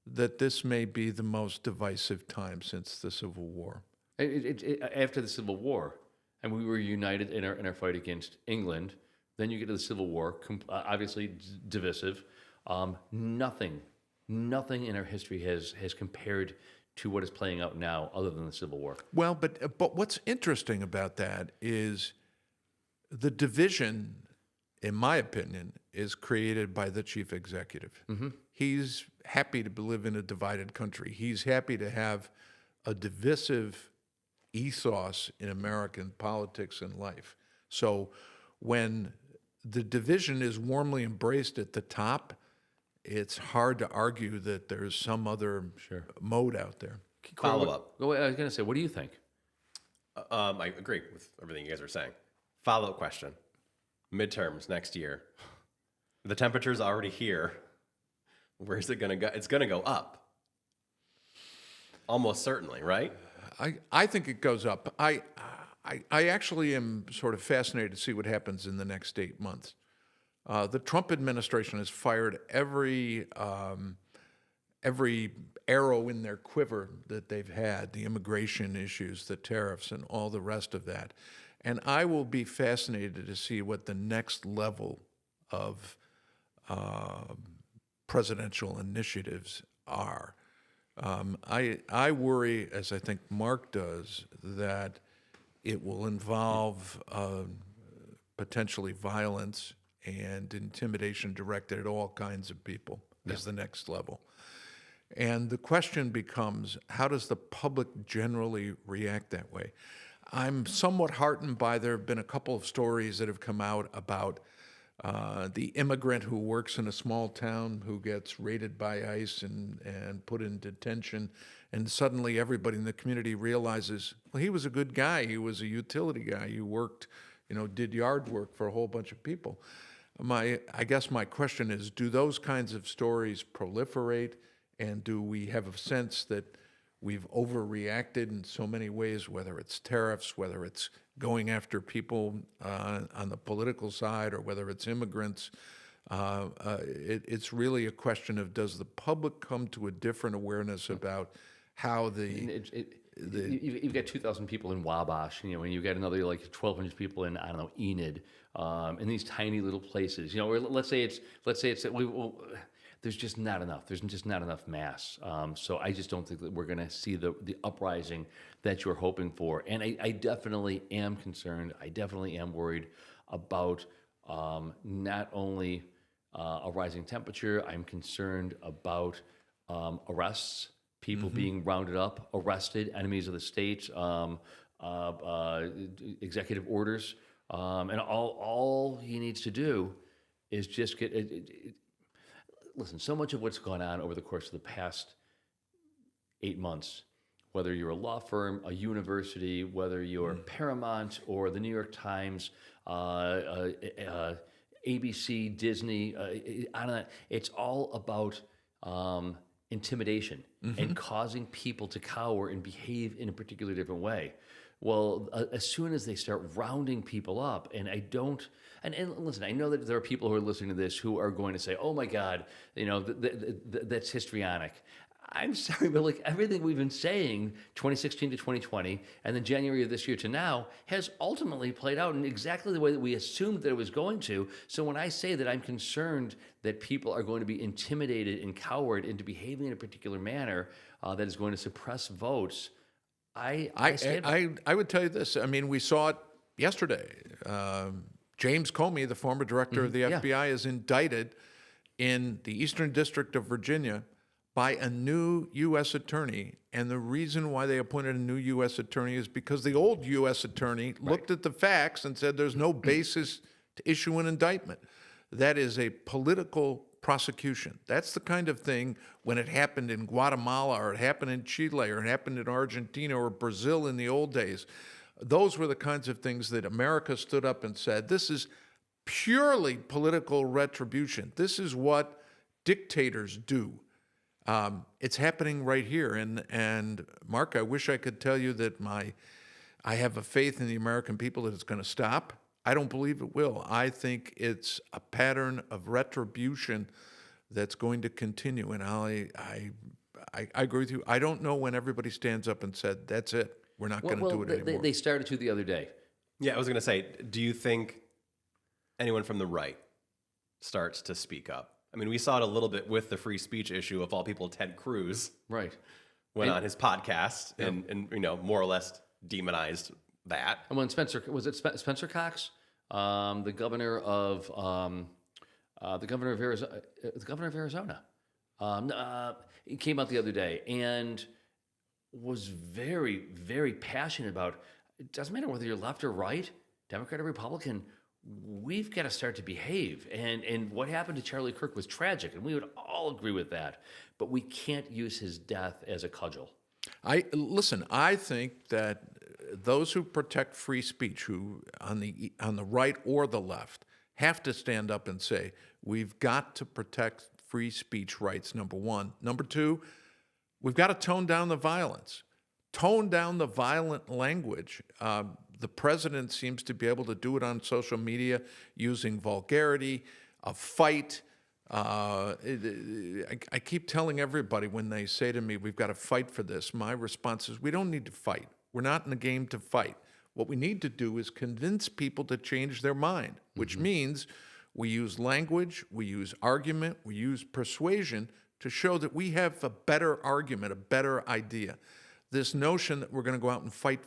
that this may be the most divisive time since the Civil War. After the Civil War, and we were united in our fight against England. Then you get to the Civil War, obviously divisive. Nothing in our history has compared to what is playing out now, other than the Civil War. Well, but what's interesting about that is the division, in my opinion, is created by the chief executive. Mm-hmm. He's happy to live in a divided country. He's happy to have a divisive ethos in American politics and life. So when the division is warmly embraced at the top, it's hard to argue that there's some other mode out there. Follow up. I was going to say, what do you think? I agree with everything you guys are saying. Follow-up question. Midterms next year. The temperature's already here. Where's it going to go? It's going to go up. Almost certainly, right? I think it goes up. I actually am sort of fascinated to see what happens in the next 8 months. The Trump administration has fired every arrow in their quiver that they've had, the immigration issues, the tariffs, and all the rest of that. And I will be fascinated to see what the next level of presidential initiatives are. I worry, as I think Mark does, that it will involve potentially violence and intimidation directed at all kinds of people as the next level. And the question becomes, how does the public generally react that way? I'm somewhat heartened by, there have been a couple of stories that have come out about the immigrant who works in a small town who gets raided by ICE and put in detention, and suddenly everybody in the community realizes, well, he was a good guy. He was a utility guy. He worked, did yard work for a whole bunch of people. I guess my question is, do those kinds of stories proliferate, and do we have a sense that we've overreacted in so many ways, whether it's tariffs, whether it's going after people on the political side, or whether it's immigrants? It's really a question of, does the public come to a different awareness about how you've got 2,000 people in Wabash, and you've got another like 1,200 people in, I don't know, Enid, in these tiny little places. Or let's say it's there's just not enough. There's just not enough mass. So I just don't think that we're going to see the uprising that you're hoping for. And I definitely am concerned. I definitely am worried about not only a rising temperature. I'm concerned about arrests, people being rounded up, arrested, enemies of the state, executive orders. And all he needs to do is just get... Listen, so much of what's gone on over the course of the past 8 months, whether you're a law firm, a university, whether you're Paramount or the New York Times, ABC, Disney, on and on, it's all about intimidation and causing people to cower and behave in a particular different way. Well, as soon as they start rounding people up, and and listen, I know that there are people who are listening to this who are going to say, oh my God, that's histrionic. I'm sorry, but like everything we've been saying, 2016 to 2020, and then January of this year to now, has ultimately played out in exactly the way that we assumed that it was going to. So when I say that I'm concerned that people are going to be intimidated and cowered into behaving in a particular manner that is going to suppress votes, I would tell you this. I mean, we saw it yesterday. James Comey, the former director of the FBI, is indicted in the Eastern District of Virginia by a new U.S. attorney. And the reason why they appointed a new U.S. attorney is because the old U.S. attorney looked at the facts and said there's no basis to issue an indictment. That is a political prosecution. That's the kind of thing, when it happened in Guatemala, or it happened in Chile, or it happened in Argentina or Brazil in the old days. Those were the kinds of things that America stood up and said, this is purely political retribution. This is what dictators do. It's happening right here. And Mark, I wish I could tell you that I have a faith in the American people that it's going to stop. I don't believe it will. I think it's a pattern of retribution that's going to continue. And I agree with you. I don't know when everybody stands up and said, that's it. We're not going to do it anymore. They started to the other day. Yeah, I was going to say, do you think anyone from the right starts to speak up? I mean, we saw it a little bit with the free speech issue of all people. Ted Cruz Right. went on his podcast and more or less demonized that. And when Spencer Cox, the governor of Arizona, he came out the other day and was very, very passionate about. It doesn't matter whether you're left or right, Democrat or Republican. We've got to start to behave. And what happened to Charlie Kirk was tragic, and we would all agree with that. But we can't use his death as a cudgel. I think that those who protect free speech, who on the right or the left, have to stand up and say, we've got to protect free speech rights, number one. Number two, we've got to tone down the violence. Tone down the violent language. The president seems to be able to do it on social media using vulgarity, a fight. I keep telling everybody when they say to me, we've got to fight for this, my response is, we don't need to fight. We're not in the game to fight. What we need to do is convince people to change their mind, which means we use language, we use argument, we use persuasion to show that we have a better argument, a better idea. This notion that we're going to go out and fight,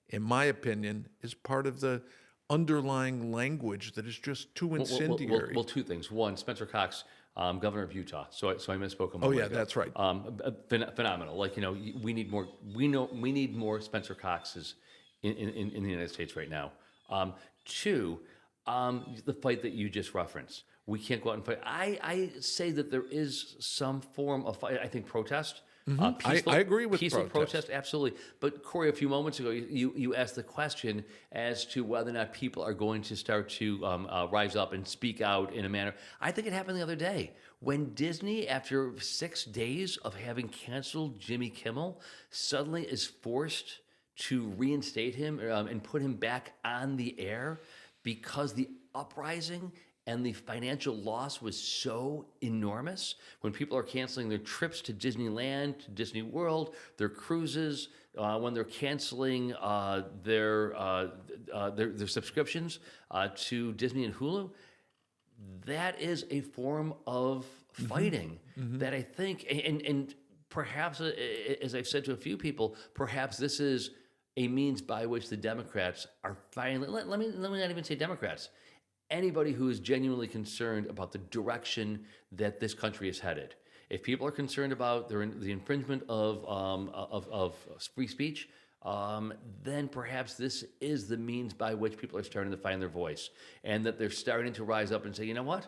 in my opinion, is part of the underlying language that is just too incendiary. Well, two things. One, Spencer Cox, governor of Utah. So I misspoke a moment Oh yeah, ago. that's right. Phenomenal. Like, we need more. We need more Spencer Coxes in the United States right now. Two, the fight that you just referenced. We can't go out and fight. I say that there is some form of fight. I think protest. Peaceful, I agree with peaceful protest. absolutely. But Corey, a few moments ago, you asked the question as to whether or not people are going to start to rise up and speak out in a manner. I think it happened the other day when Disney, after 6 days of having canceled Jimmy Kimmel, suddenly is forced to reinstate him and put him back on the air because the uprising and the financial loss was so enormous. When people are canceling their trips to Disneyland, to Disney World, their cruises, when they're canceling their subscriptions to Disney and Hulu, that is a form of fighting that I think, and perhaps, as I've said to a few people, perhaps this is a means by which the Democrats are finally, let me not even say Democrats, anybody who is genuinely concerned about the direction that this country is headed. If people are concerned about the infringement of free speech, then perhaps this is the means by which people are starting to find their voice, and that they're starting to rise up and say, you know what?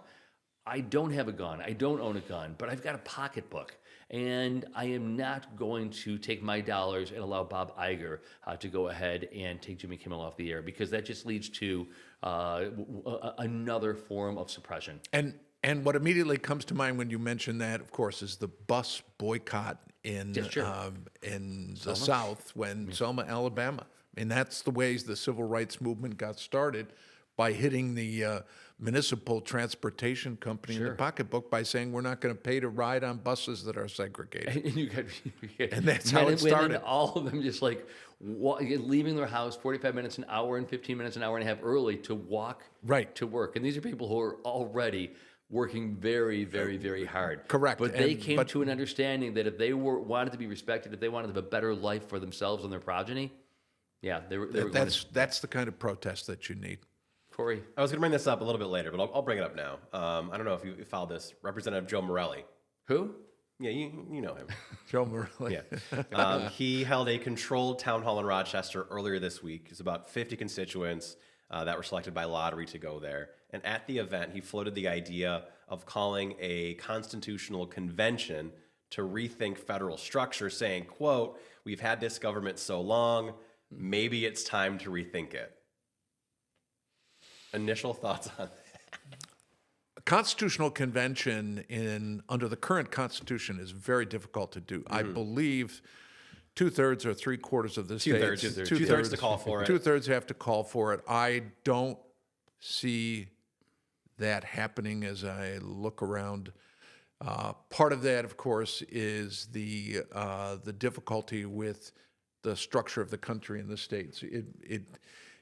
I don't have a gun. I don't own a gun, but I've got a pocketbook. And I am not going to take my dollars and allow Bob Iger to go ahead and take Jimmy Kimmel off the air, because that just leads to another form of suppression. And what immediately comes to mind when you mention that, of course, is the bus boycott in the South when Selma, Alabama. I mean, that's the ways the civil rights movement got started, by hitting the municipal transportation company in the pocketbook by saying we're not going to pay to ride on buses that are segregated. And that's how it started. All of them just like leaving their house 45 minutes an hour and 15 minutes an hour and a half early to walk to work. And these are people who are already working very, very, very hard. Correct. But they came to an understanding that if they wanted to be respected, if they wanted to have a better life for themselves and their progeny, that's the kind of protest that you need. Corey? I was going to bring this up a little bit later, but I'll bring it up now. I don't know if you followed this. Representative Joe Morelli. Who? Yeah, you know him. Joe Morelli. Yeah. He held a controlled town hall in Rochester earlier this week. It's about 50 constituents that were selected by lottery to go there. And at the event, he floated the idea of calling a constitutional convention to rethink federal structure, saying, quote, "We've had this government so long, maybe it's time to rethink it." Initial thoughts on that? constitutional convention under the current Constitution is very difficult to do. I believe 2/3 or 3/4 of the states. Two-thirds to call for it. 2/3 have to call for it. I don't see that happening as I look around. Part of that, of course, is the difficulty with the structure of the country and the states.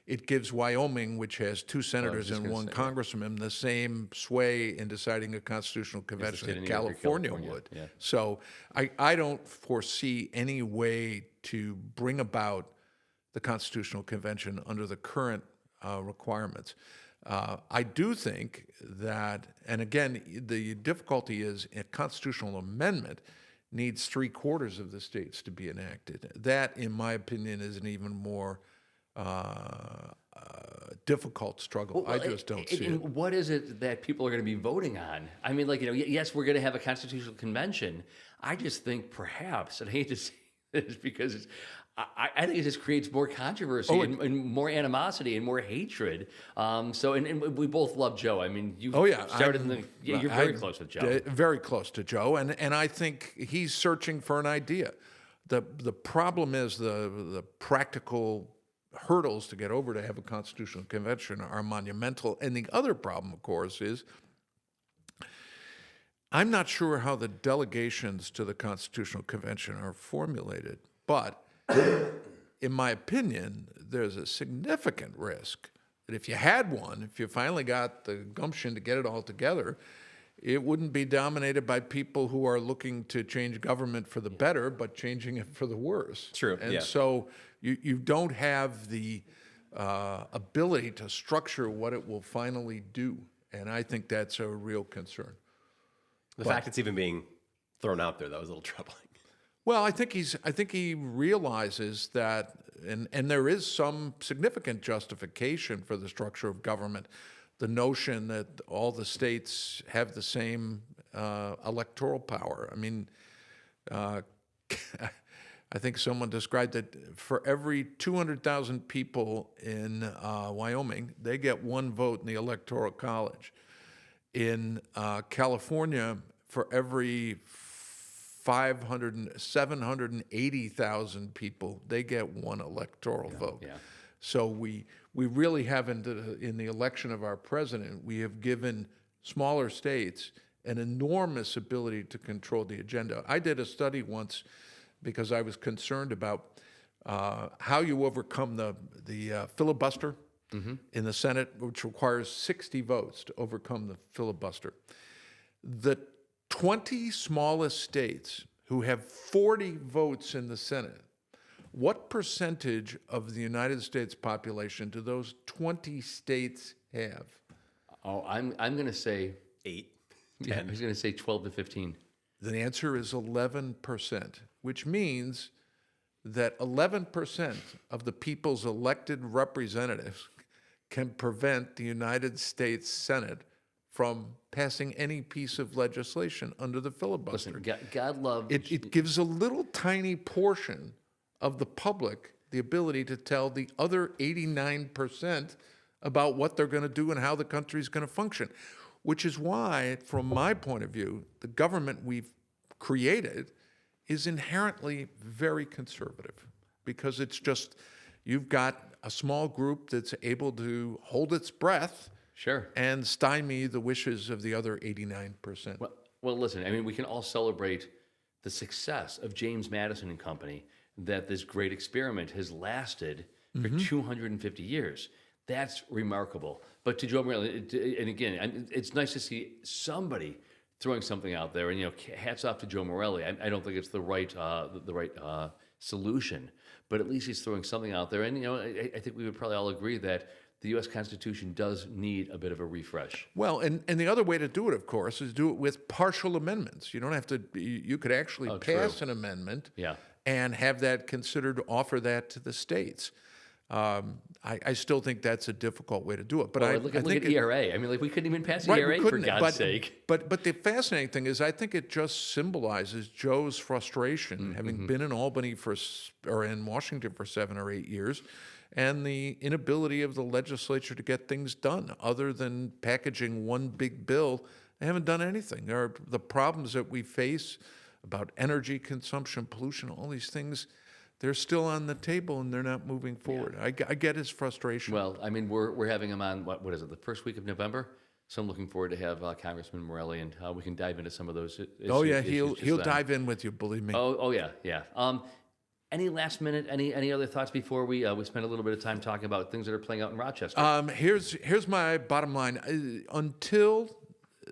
It gives Wyoming, which has 2 senators and 1 congressman, the same sway in deciding a constitutional convention that California would. Yeah. So I don't foresee any way to bring about the constitutional convention under the current requirements. I do think that, and again, the difficulty is a constitutional amendment needs 3/4 of the states to be enacted. That, in my opinion, is an even more difficult struggle. I just don't see it. What is it that people are going to be voting on? I mean, yes, we're going to have a constitutional convention. I just think perhaps, and I hate to say this because I think it just creates more controversy and more animosity and more hatred. And we both love Joe. I mean, you started you're very close with Joe. Very close to Joe, and I think he's searching for an idea. The problem is the practical hurdles to get over to have a constitutional convention are monumental. And the other problem, of course, is I'm not sure how the delegations to the Constitutional Convention are formulated, but in my opinion, there's a significant risk that if you had one, if you finally got the gumption to get it all together, it wouldn't be dominated by people who are looking to change government for the better, but changing it for the worse. True. And so you don't have the ability to structure what it will finally do. And I think that's a real concern. The fact it's even being thrown out there, that was a little troubling. Well, I think he realizes that, and there is some significant justification for the structure of government. The notion that all the states have the same electoral power. I mean, I think someone described it, for every 200,000 people in Wyoming, they get 1 vote in the Electoral College. In California, for every 780,000 people, they get 1 electoral vote. Yeah. So we really haven't, in the election of our president, we have given smaller states an enormous ability to control the agenda. I did a study once because I was concerned about how you overcome the filibuster in the Senate, which requires 60 votes to overcome the filibuster. The 20 smallest states who have 40 votes in the Senate, what percentage of the United States population do those 20 states have? Oh, I'm going to say 8. 10. Yeah, I was going to say 12 to 15. The answer is 11%, which means that 11% of the people's elected representatives can prevent the United States Senate from passing any piece of legislation under the filibuster. Listen, God loves... It gives a little tiny portion of the public the ability to tell the other 89% about what they're going to do and how the country's going to function, which is why, from my point of view, the government we've created is inherently very conservative, because it's just, you've got a small group that's able to hold its breath and stymie the wishes of the other 89%. Well, listen, I mean, we can all celebrate the success of James Madison and Company, that this great experiment has lasted for 250 years. That's remarkable. But to Joe Morelli, and again, it's nice to see somebody throwing something out there. And hats off to Joe Morelli. I don't think it's the right solution, but at least he's throwing something out there. And I think we would probably all agree that the U.S. Constitution does need a bit of a refresh. Well, and the other way to do it, of course, is do it with partial amendments. You don't have to. You could actually pass an amendment. And have that considered, offer that to the states. I still think that's a difficult way to do it. But look at ERA. I mean, we couldn't even pass the ERA, for God's sake. But the fascinating thing is, I think it just symbolizes Joe's frustration, having been in Albany or in Washington for 7 or 8 years, and the inability of the legislature to get things done. Other than packaging one big bill, they haven't done anything. There are the problems that we face about energy consumption, pollution, all these things. They're still on the table and they're not moving forward. I get his frustration. Well, I mean, we're having him on, what is it, the first week of November? So I'm looking forward to have Congressman Morelli, and we can dive into some of those issues. Oh yeah, he'll then. dive in with you, believe me. Oh yeah. Any last minute, any other thoughts before we spend a little bit of time talking about things that are playing out in Rochester? Here's my bottom line. Until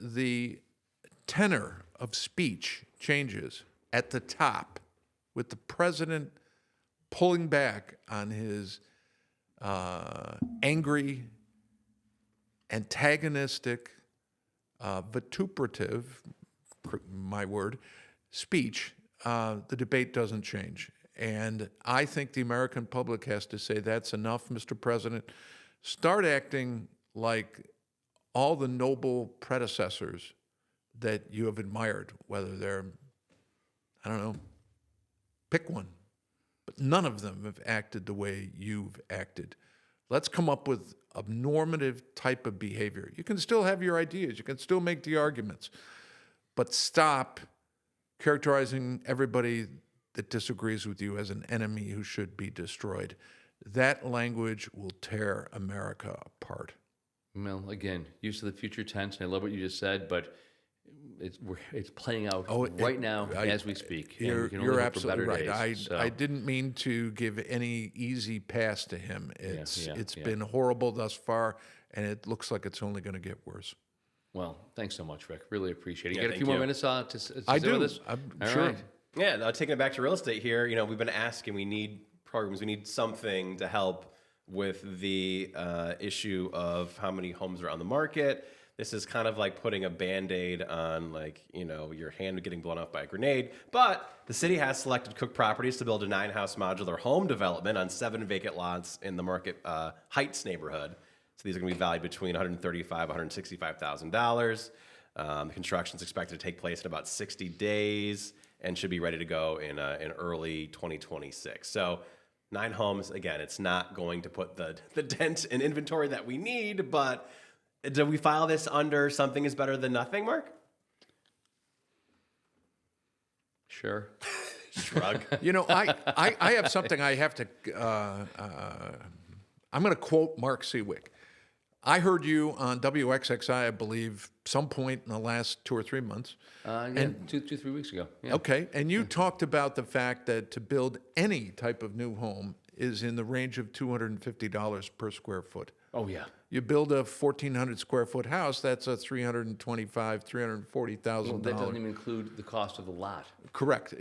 the tenor of speech changes at the top, with the president pulling back on his angry, antagonistic, vituperative, my word, speech, the debate doesn't change. And I think the American public has to say, that's enough, Mr. President. Start acting like all the noble predecessors that you have admired, whether they're, I don't know, pick one. But none of them have acted the way you've acted. Let's come up with a normative type of behavior. You can still have your ideas. You can still make the arguments. But stop characterizing everybody that disagrees with you as an enemy who should be destroyed. That language will tear America apart. Well, again, use of the future tense, and I love what you just said, but it's playing out right now as we speak. You're absolutely right. I didn't mean to give any easy pass to him. It's been horrible thus far, and it looks like it's only going to get worse. Well, thanks so much, Rick. Really appreciate it. You Yeah, got a few more minutes to sit with us? I'm All sure. right. Yeah, now taking it back to real estate here, we've been asking, we need programs, we need something to help with the issue of how many homes are on the market. This is kind of like putting a Band-Aid on, your hand getting blown off by a grenade. But the city has selected Cook Properties to build a 9-house modular home development on 7 vacant lots in the Market Heights neighborhood. So these are going to be valued between $135,000 $165,000. The construction is expected to take place in about 60 days and should be ready to go in early 2026. So 9 homes, again, it's not going to put the dent in inventory that we need, but do we file this under something is better than nothing, Mark? Sure. Shrug. I have something I have to, I'm going to quote Mark Siwiec. I heard you on WXXI, I believe, some point in the last 2 or 3 months. And 2-3 weeks ago. Yeah. Okay, and you talked about the fact that to build any type of new home is in the range of $250 per square foot. Oh, yeah. You build a 1,400 square foot house, that's a $325,000, $340,000. Well, that doesn't even include the cost of the lot. Correct.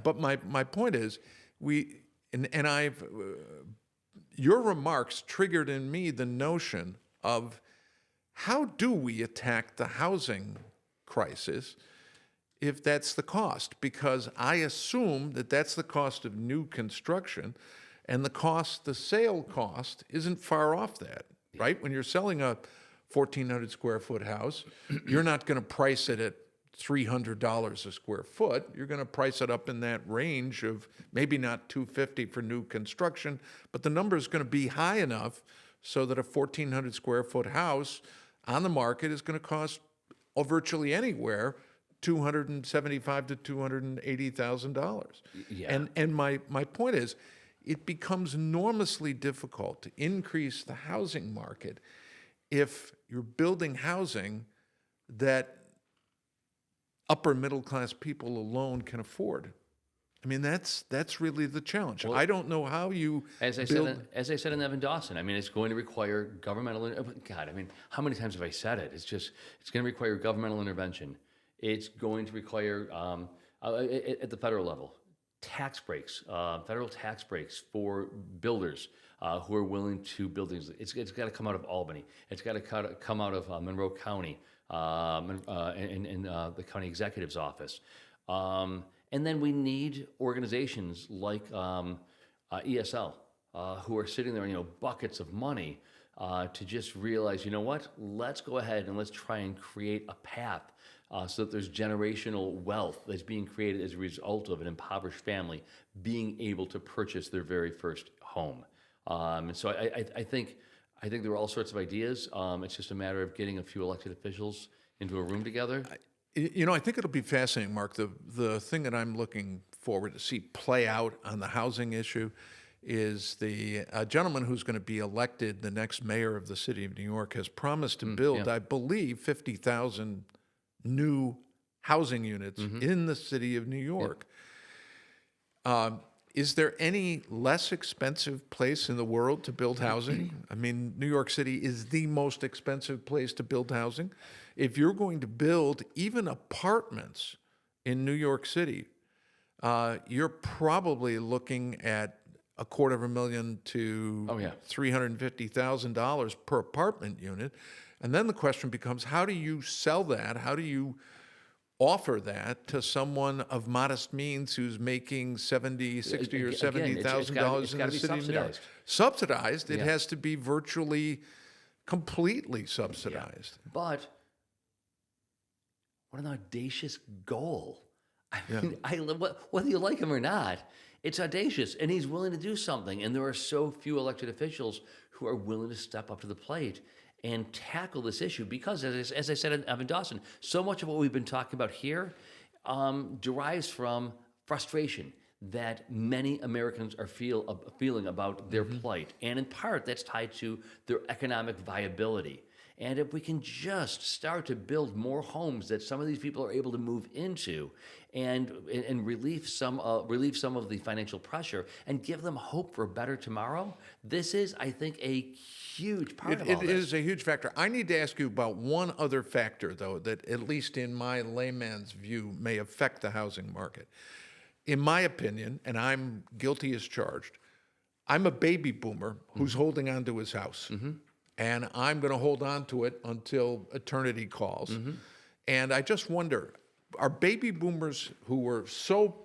But my point is, your remarks triggered in me the notion of how do we attack the housing crisis if that's the cost? Because I assume that that's the cost of new construction, and the sale cost isn't far off that, right? When you're selling a 1,400 square foot house, you're not going to price it at $300 a square foot. You're going to price it up in that range of maybe not $250 for new construction, but the number is going to be high enough so that a 1,400 square foot house on the market is going to cost virtually anywhere $275,000 to $280,000. Yeah. And my point is, it becomes enormously difficult to increase the housing market if you're building housing that upper middle class people alone can afford. I mean, that's really the challenge. Well, I don't know how you as I said in Evan Dawson, I mean, it's going to require governmental. God, I mean, how many times have I said it? It's going to require governmental intervention. It's going to require at the federal level tax breaks, federal tax breaks for builders who are willing to build things. It's got to come out of Albany. It's got to come out of Monroe County. In the county executive's office. And then we need organizations like ESL who are sitting there, buckets of money to just realize, what, let's go ahead and let's try and create a path so that there's generational wealth that's being created as a result of an impoverished family being able to purchase their very first home. And so I think there are all sorts of ideas. It's just a matter of getting a few elected officials into a room together. I think it'll be fascinating, Mark. The thing that I'm looking forward to see play out on the housing issue is the gentleman who's going to be elected the next mayor of the city of New York has promised to build, I believe, 50,000 new housing units in the city of New York. Is there any less expensive place in the world to build housing? I mean, New York City is the most expensive place to build housing. If you're going to build even apartments in New York City, you're probably looking at $250,000 to $350,000 per apartment unit. And then the question becomes, how do you sell that? How do you offer that to someone of modest means who's making $60,000 or $70,000 in the city of New York? Subsidized. It has to be virtually completely subsidized. But what an audacious goal. I mean, whether you like him or not, it's audacious, and he's willing to do something. And there are so few elected officials who are willing to step up to the plate and tackle this issue because, as I said in Evan Dawson, so much of what we've been talking about here derives from frustration that many Americans are feeling about their plight. And in part, that's tied to their economic viability. And if we can just start to build more homes that some of these people are able to move into and relieve some of the financial pressure and give them hope for a better tomorrow, this is, I think, a huge part of all this. It is a huge factor. I need to ask you about one other factor, though, that at least in my layman's view may affect the housing market. In my opinion, and I'm guilty as charged, I'm a baby boomer who's holding on to his house. And I'm going to hold on to it until eternity calls. And I just wonder, are baby boomers who were so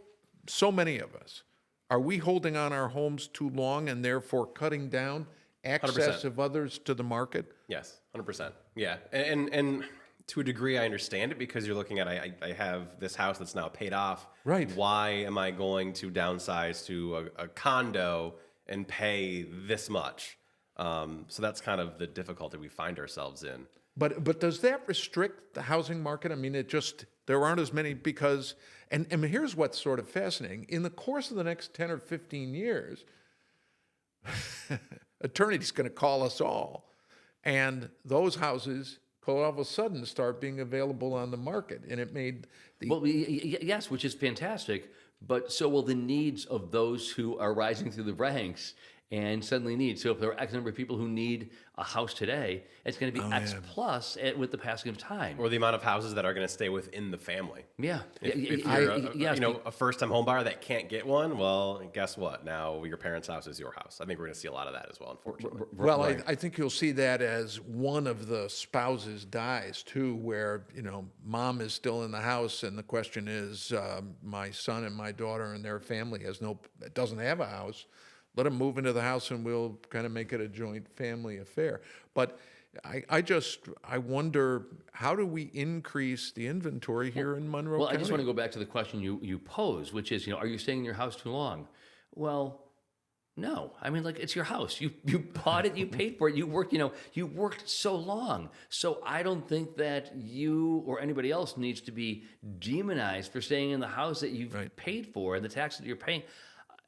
many of us, are we holding on our homes too long and therefore cutting down access 100%. of others to the market? Yes, 100%. Yeah, and to a degree, I understand it because you're looking at I have this house that's now paid off. Right. Why am I going to downsize to a condo and pay this much? So that's kind of the difficulty we find ourselves in. But does that restrict the housing market? I mean, there aren't as many because, and here's what's sort of fascinating. In the course of the next 10 or 15 years, eternity's going to call us all. And those houses could all of a sudden start being available on the market. And it made the... Well, yes, which is fantastic. But so will the needs of those who are rising through the ranks and suddenly need. So if there are X number of people who need a house today, it's going to be X plus with the passing of time. Or the amount of houses that are going to stay within the family. Yeah. If you're a first-time home buyer that can't get one, well, guess what? Now your parents' house is your house. I think we're going to see a lot of that as well, unfortunately. Well, I think you'll see that as one of the spouses dies too, where, mom is still in the house and the question is, my son and my daughter and their family doesn't have a house. Let them move into the house and we'll kind of make it a joint family affair. But I wonder, how do we increase the inventory here in Monroe County? Well, I just want to go back to the question you pose, which is, are you staying in your house too long? Well, no. I mean, it's your house. You bought it, you paid for it, you worked so long. So I don't think that you or anybody else needs to be demonized for staying in the house that you've paid for and the tax that you're paying.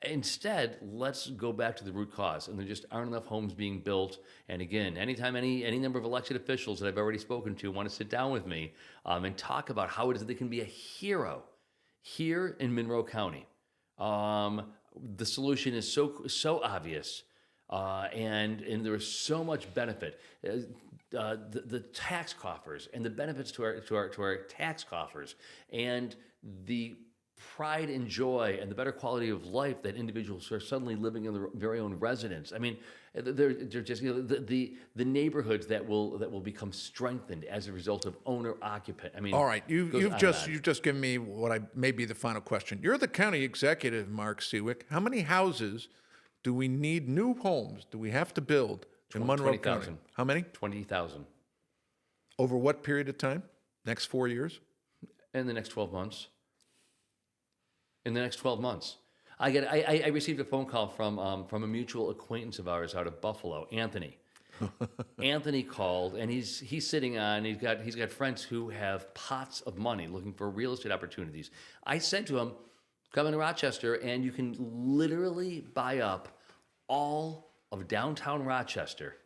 Instead, let's go back to the root cause, and there just aren't enough homes being built. And again, anytime any number of elected officials that I've already spoken to want to sit down with me and talk about how it is that they can be a hero here in Monroe County, the solution is so obvious, and there is so much benefit. The tax coffers and the benefits to our tax coffers and the pride and joy and the better quality of life that individuals are suddenly living in their very own residence. I mean, they're just the neighborhoods that will become strengthened as a result of owner occupant. I mean, all right, you've just given me what may be the final question. You're the county executive, Mark Siwiec. How many houses do we need, new homes do we have to build in Monroe County? 20,000. How many? 20,000. Over what period of time? Next 4 years? In the next 12 months. In the next 12 months. I received a phone call from a mutual acquaintance of ours out of Buffalo, Anthony. Anthony called, and he's sitting on. He's got friends who have pots of money looking for real estate opportunities. I said to him, "Come into Rochester, and you can literally buy up all of downtown Rochester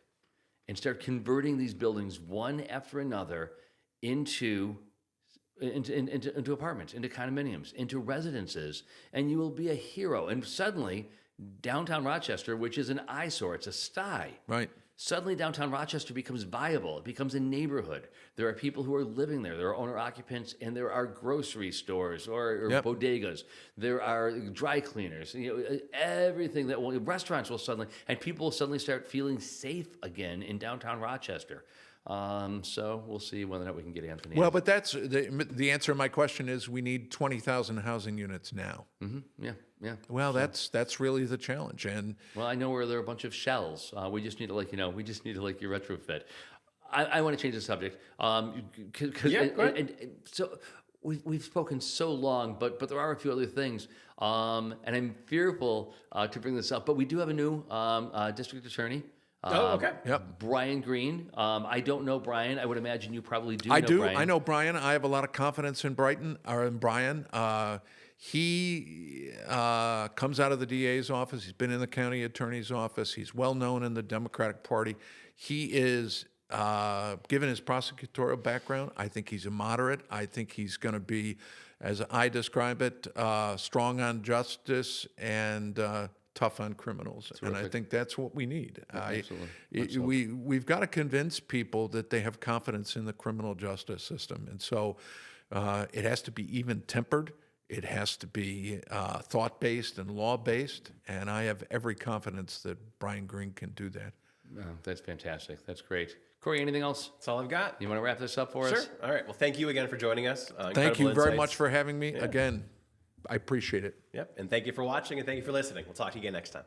and start converting these buildings one after another into apartments, into condominiums, into residences, and you will be a hero." And suddenly, downtown Rochester, which is an eyesore, it's a sty. Right. Suddenly, downtown Rochester becomes viable. It becomes a neighborhood. There are people who are living there. There are owner occupants, and there are grocery stores or Yep. bodegas. There are dry cleaners. Everything restaurants will suddenly, and people will suddenly start feeling safe again in downtown Rochester. So we'll see whether or not we can get Anthony. Well, but that's the answer to my question is we need 20,000 housing units now. Yeah. Well, that's really the challenge. And Well, I know where there are a bunch of shells. We just need to your retrofit. I want to change the subject. Yeah, go ahead. And so we've spoken so long, but there are a few other things. And I'm fearful to bring this up, but we do have a new district attorney. Okay. Yep. Brian Green. I don't know Brian. I would imagine you probably do. I know do. Brian. I know Brian. I have a lot of confidence in Brian. He comes out of the DA's office. He's been in the county attorney's office. He's well known in the Democratic Party. He is, given his prosecutorial background, I think he's a moderate. I think he's going to be, as I describe it, strong on justice and tough on criminals. And I think that's what we need. Absolutely. We've got to convince people that they have confidence in the criminal justice system. And so it has to be even-tempered. It has to be thought-based and law-based. And I have every confidence that Brian Green can do that. Oh, that's fantastic. That's great. Corey, anything else? That's all I've got. You want to wrap this up for Sure. us? All right. Well, thank you again for joining us. Thank you very Incredible much insights. for having me. Again, I appreciate it. Yep. And thank you for watching and thank you for listening. We'll talk to you again next time.